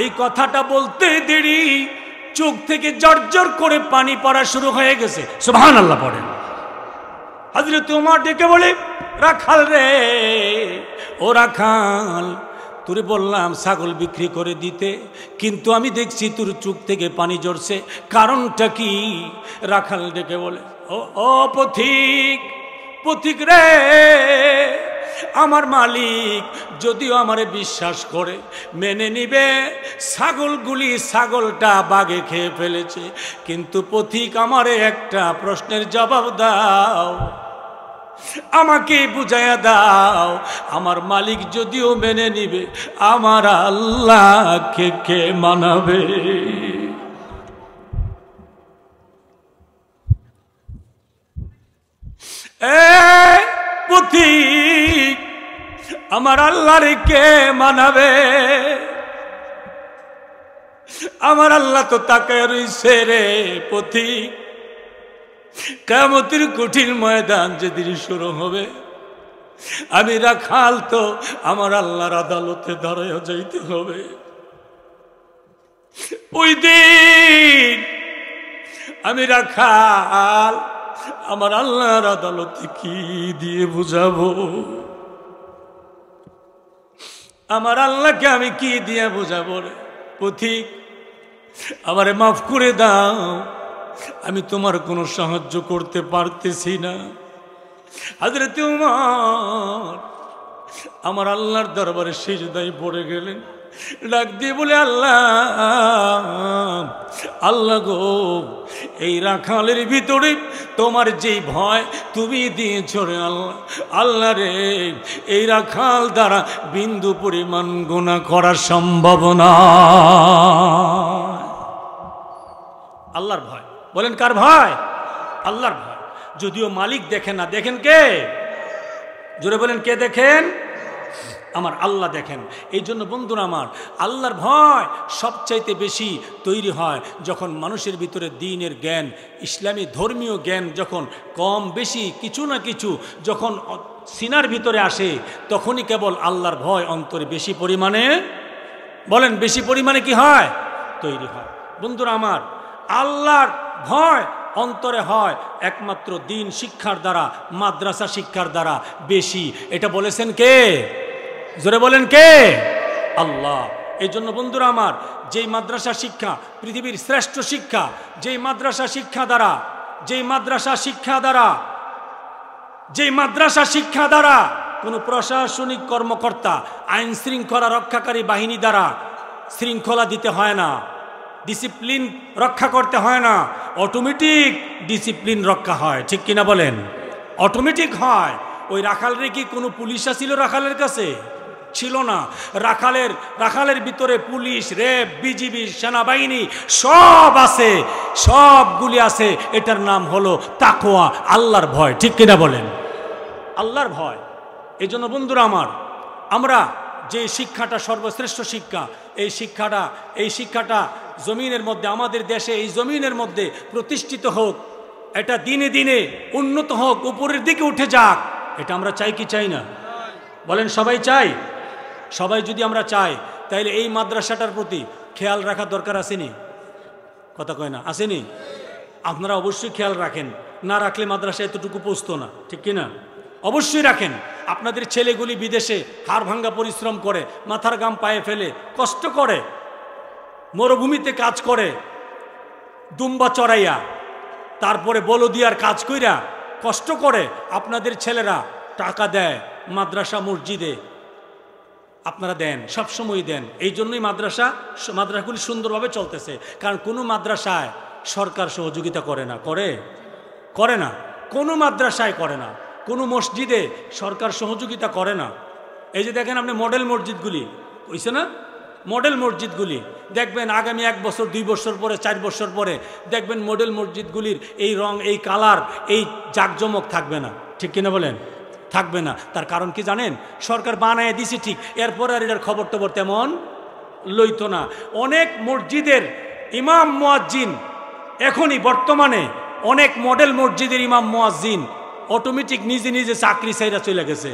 এই কথাটা বলতে দেরি, চোখ থেকে জর্জর করে পানি পড়া শুরু হয়ে গেছে। সুবহানাল্লাহ পড়েন। হযরত ওমর ডেকে বলে, রাখাল রে, ও রাখাল, তোরে বললাম ছাগল বিক্রি করে দিতে, কিন্তু আমি দেখছি তোর চোখ থেকে পানি ঝরছে, কারণটা কি? রাখাল ডেকে বলে, ও পথিক, পথিক রে, আমার মালিক যদিও আমারে বিশ্বাস করে মেনে নিবে, ছাগলটা বাঘে খেয়ে ফেলেছে, কিন্তু পথিক আমারে একটা প্রশ্নের জবাব দাও, আমাকে বুঝাইয়া দাও, আমার মালিক যদিও মেনে নিবে, আমার আল্লাহকে কে মানাবে? পথিক, আমার আল্লাহরে কে মানাবে? আমার আল্লাহ তো তাকায় রইছে রে পথিক, কিয়ামতের কঠিন ময়দান যেদিন শুরু হবে, আমি রাখাল তো আমার আল্লাহর আদালতে দাঁড়ায় যাইতে হবে। ওই দিন আমি রাখাল আমার আল্লাহর আদালতে কি দিয়ে বুঝাবো? আমার আল্লাহকে আমি কি দিয়ে বুঝাবো রে পথিক? আমারে মাফ করে দাও, আমি তোমার কোনো সাহায্য করতে পারতেছি না। হযরত উমর আমার আল্লাহর দরবারে সিজদায় পড়ে গেলেন, ডাক দিয়ে বলে, আল্লাহ আল্লাহ গো, এই রাখালের ভিতরে তোমার যেই ভয় তুমি দিয়েছ রে আল্লাহ, আল্লাহ রে, এই রাখাল দ্বারা বিন্দু পরিমাণ গুনাহ করা সম্ভব না। আল্লাহর ভয়, বলেন কার ভয়? আল্লাহর ভয়। যদিও মালিক দেখেন না, দেখেন কে? জোরে বলেন, কে দেখেন? আমার আল্লাহ দেখেন। এই জন্য বন্ধুরা আমার, আল্লাহর ভয় সবচাইতে বেশি তৈরি হয় যখন মানুষের ভিতরে দ্বীনের জ্ঞান, ইসলামী ধর্মীয় জ্ঞান যখন কম বেশি কিছু না কিছু যখন সিনার ভিতরে আসে, তখনই কেবল আল্লাহর ভয় অন্তরে বেশি পরিমাণে, বলেন বেশি পরিমাণে কি হয়? তৈরি হয়। বন্ধুরা আমার, আল্লাহর ভয় অন্তরে হয় একমাত্র দ্বীন শিক্ষার দ্বারা, মাদ্রাসা শিক্ষার দ্বারা বেশি। এটা বলেছেন কে? জোরে বলেন কে? আল্লাহ। এই জন্য বন্ধুরা আমার, যেই মাদ্রাসা শিক্ষা পৃথিবীর শ্রেষ্ঠ শিক্ষা, যেই মাদ্রাসা শিক্ষা দ্বারা, যেই মাদ্রাসা শিক্ষা দ্বারা, যেই মাদ্রাসা শিক্ষা দ্বারা কোনো প্রশাসনিক কর্মকর্তা আইন শৃঙ্খলা রক্ষাকারী বাহিনী দ্বারা শৃঙ্খলা দিতে হয় না, ডিসিপ্লিন রক্ষা করতে হয় না, অটোমেটিক ডিসিপ্লিন রক্ষা হয়। ঠিক কিনা বলেন? অটোমেটিক হয়। ওই রাখালের কি কোনো পুলিশ ছিল রাখালের কাছে? ছিল না। রাখালের ভিতরে পুলিশ, র্যাব, বিজিবি, সেনাবাহিনী সব আছে, সবগুলি আছে। এটার নাম হলো তাকওয়া, আল্লাহর ভয়। ঠিক কিনা বলেন? আল্লাহর ভয়। এই জন্য বন্ধুরা আমার, আমরা যে শিক্ষাটা সর্বশ্রেষ্ঠ শিক্ষা, এই শিক্ষাটা জমিনের মধ্যে, আমাদের দেশে এই জমিনের মধ্যে প্রতিষ্ঠিত হোক, এটা দিনে দিনে উন্নত হোক, উপরের দিকে উঠে যাক। এটা আমরা চাই কি চাই না? বলেন সবাই চাই? সবাই যদি আমরা চাই, তাইলে এই মাদ্রাসাটার প্রতি খেয়াল রাখা দরকার আসেনি? কথা কয় না? আসেনি? আপনারা অবশ্যই খেয়াল রাখেন, না রাখলে মাদ্রাসা এতটুকু পৌঁছতো না। ঠিক কিনা? অবশ্যই রাখেন। আপনাদের ছেলেগুলি বিদেশে হাড় ভাঙ্গা পরিশ্রম করে, মাথার ঘাম পায়ে ফেলে, কষ্ট করে, মরুভূমিতে কাজ করে, দুম্বা চড়াইয়া, তারপরে বলদিয়ার কাজ কইরা কষ্ট করে আপনাদের ছেলেরা টাকা দেয় মাদ্রাসা মসজিদে। আপনারা দেন, সবসময় দেন। এই জন্যই মাদ্রাসাগুলি সুন্দরভাবে চলতেছে। কারণ কোনো মাদ্রাসায় সরকার সহযোগিতা করে না, করে না, কোনো মাদ্রাসায় করে না, কোনো মসজিদে সরকার সহযোগিতা করে না। এই যে দেখেন আপনি মডেল মসজিদগুলি হইছে না, মডেল মসজিদগুলি দেখবেন আগামী 1 বছর 2 বছর পরে, 4 বছর পরে দেখবেন মডেল মসজিদগুলির এই রং, এই কালার, এই জাকজমক থাকবে না। ঠিক কিনা বলেন? থাকবে না। তার কারণ কি জানেন? সরকার বানায় দিছে ঠিক, এরপর আর এটার খবর টবর তেমন লইতো না। অনেক মসজিদের ইমাম মুয়াজ্জিন এখনই বর্তমানে, অনেক মডেল মসজিদের ইমাম মুয়াজ্জিন অটোমেটিক নিজে নিজে চাকরি চাইরা চলে গেছে,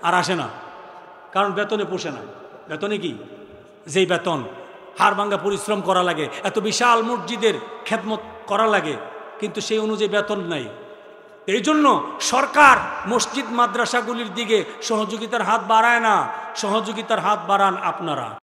আর আসে না। কারণ বেতনে পোষে না। বেতনে কি? যেই বেতন, হাড় ভাঙ্গা পরিশ্রম করা লাগে, এত বিশাল মসজিদের খেদমত করা লাগে, কিন্তু সেই অনুযায়ী বেতন নাই। এই জন্য সরকার মসজিদ মাদ্রাসাগুলির দিকে সহযোগিতার হাত বাড়ায় না, সহযোগিতার হাত বাড়ান আপনারা।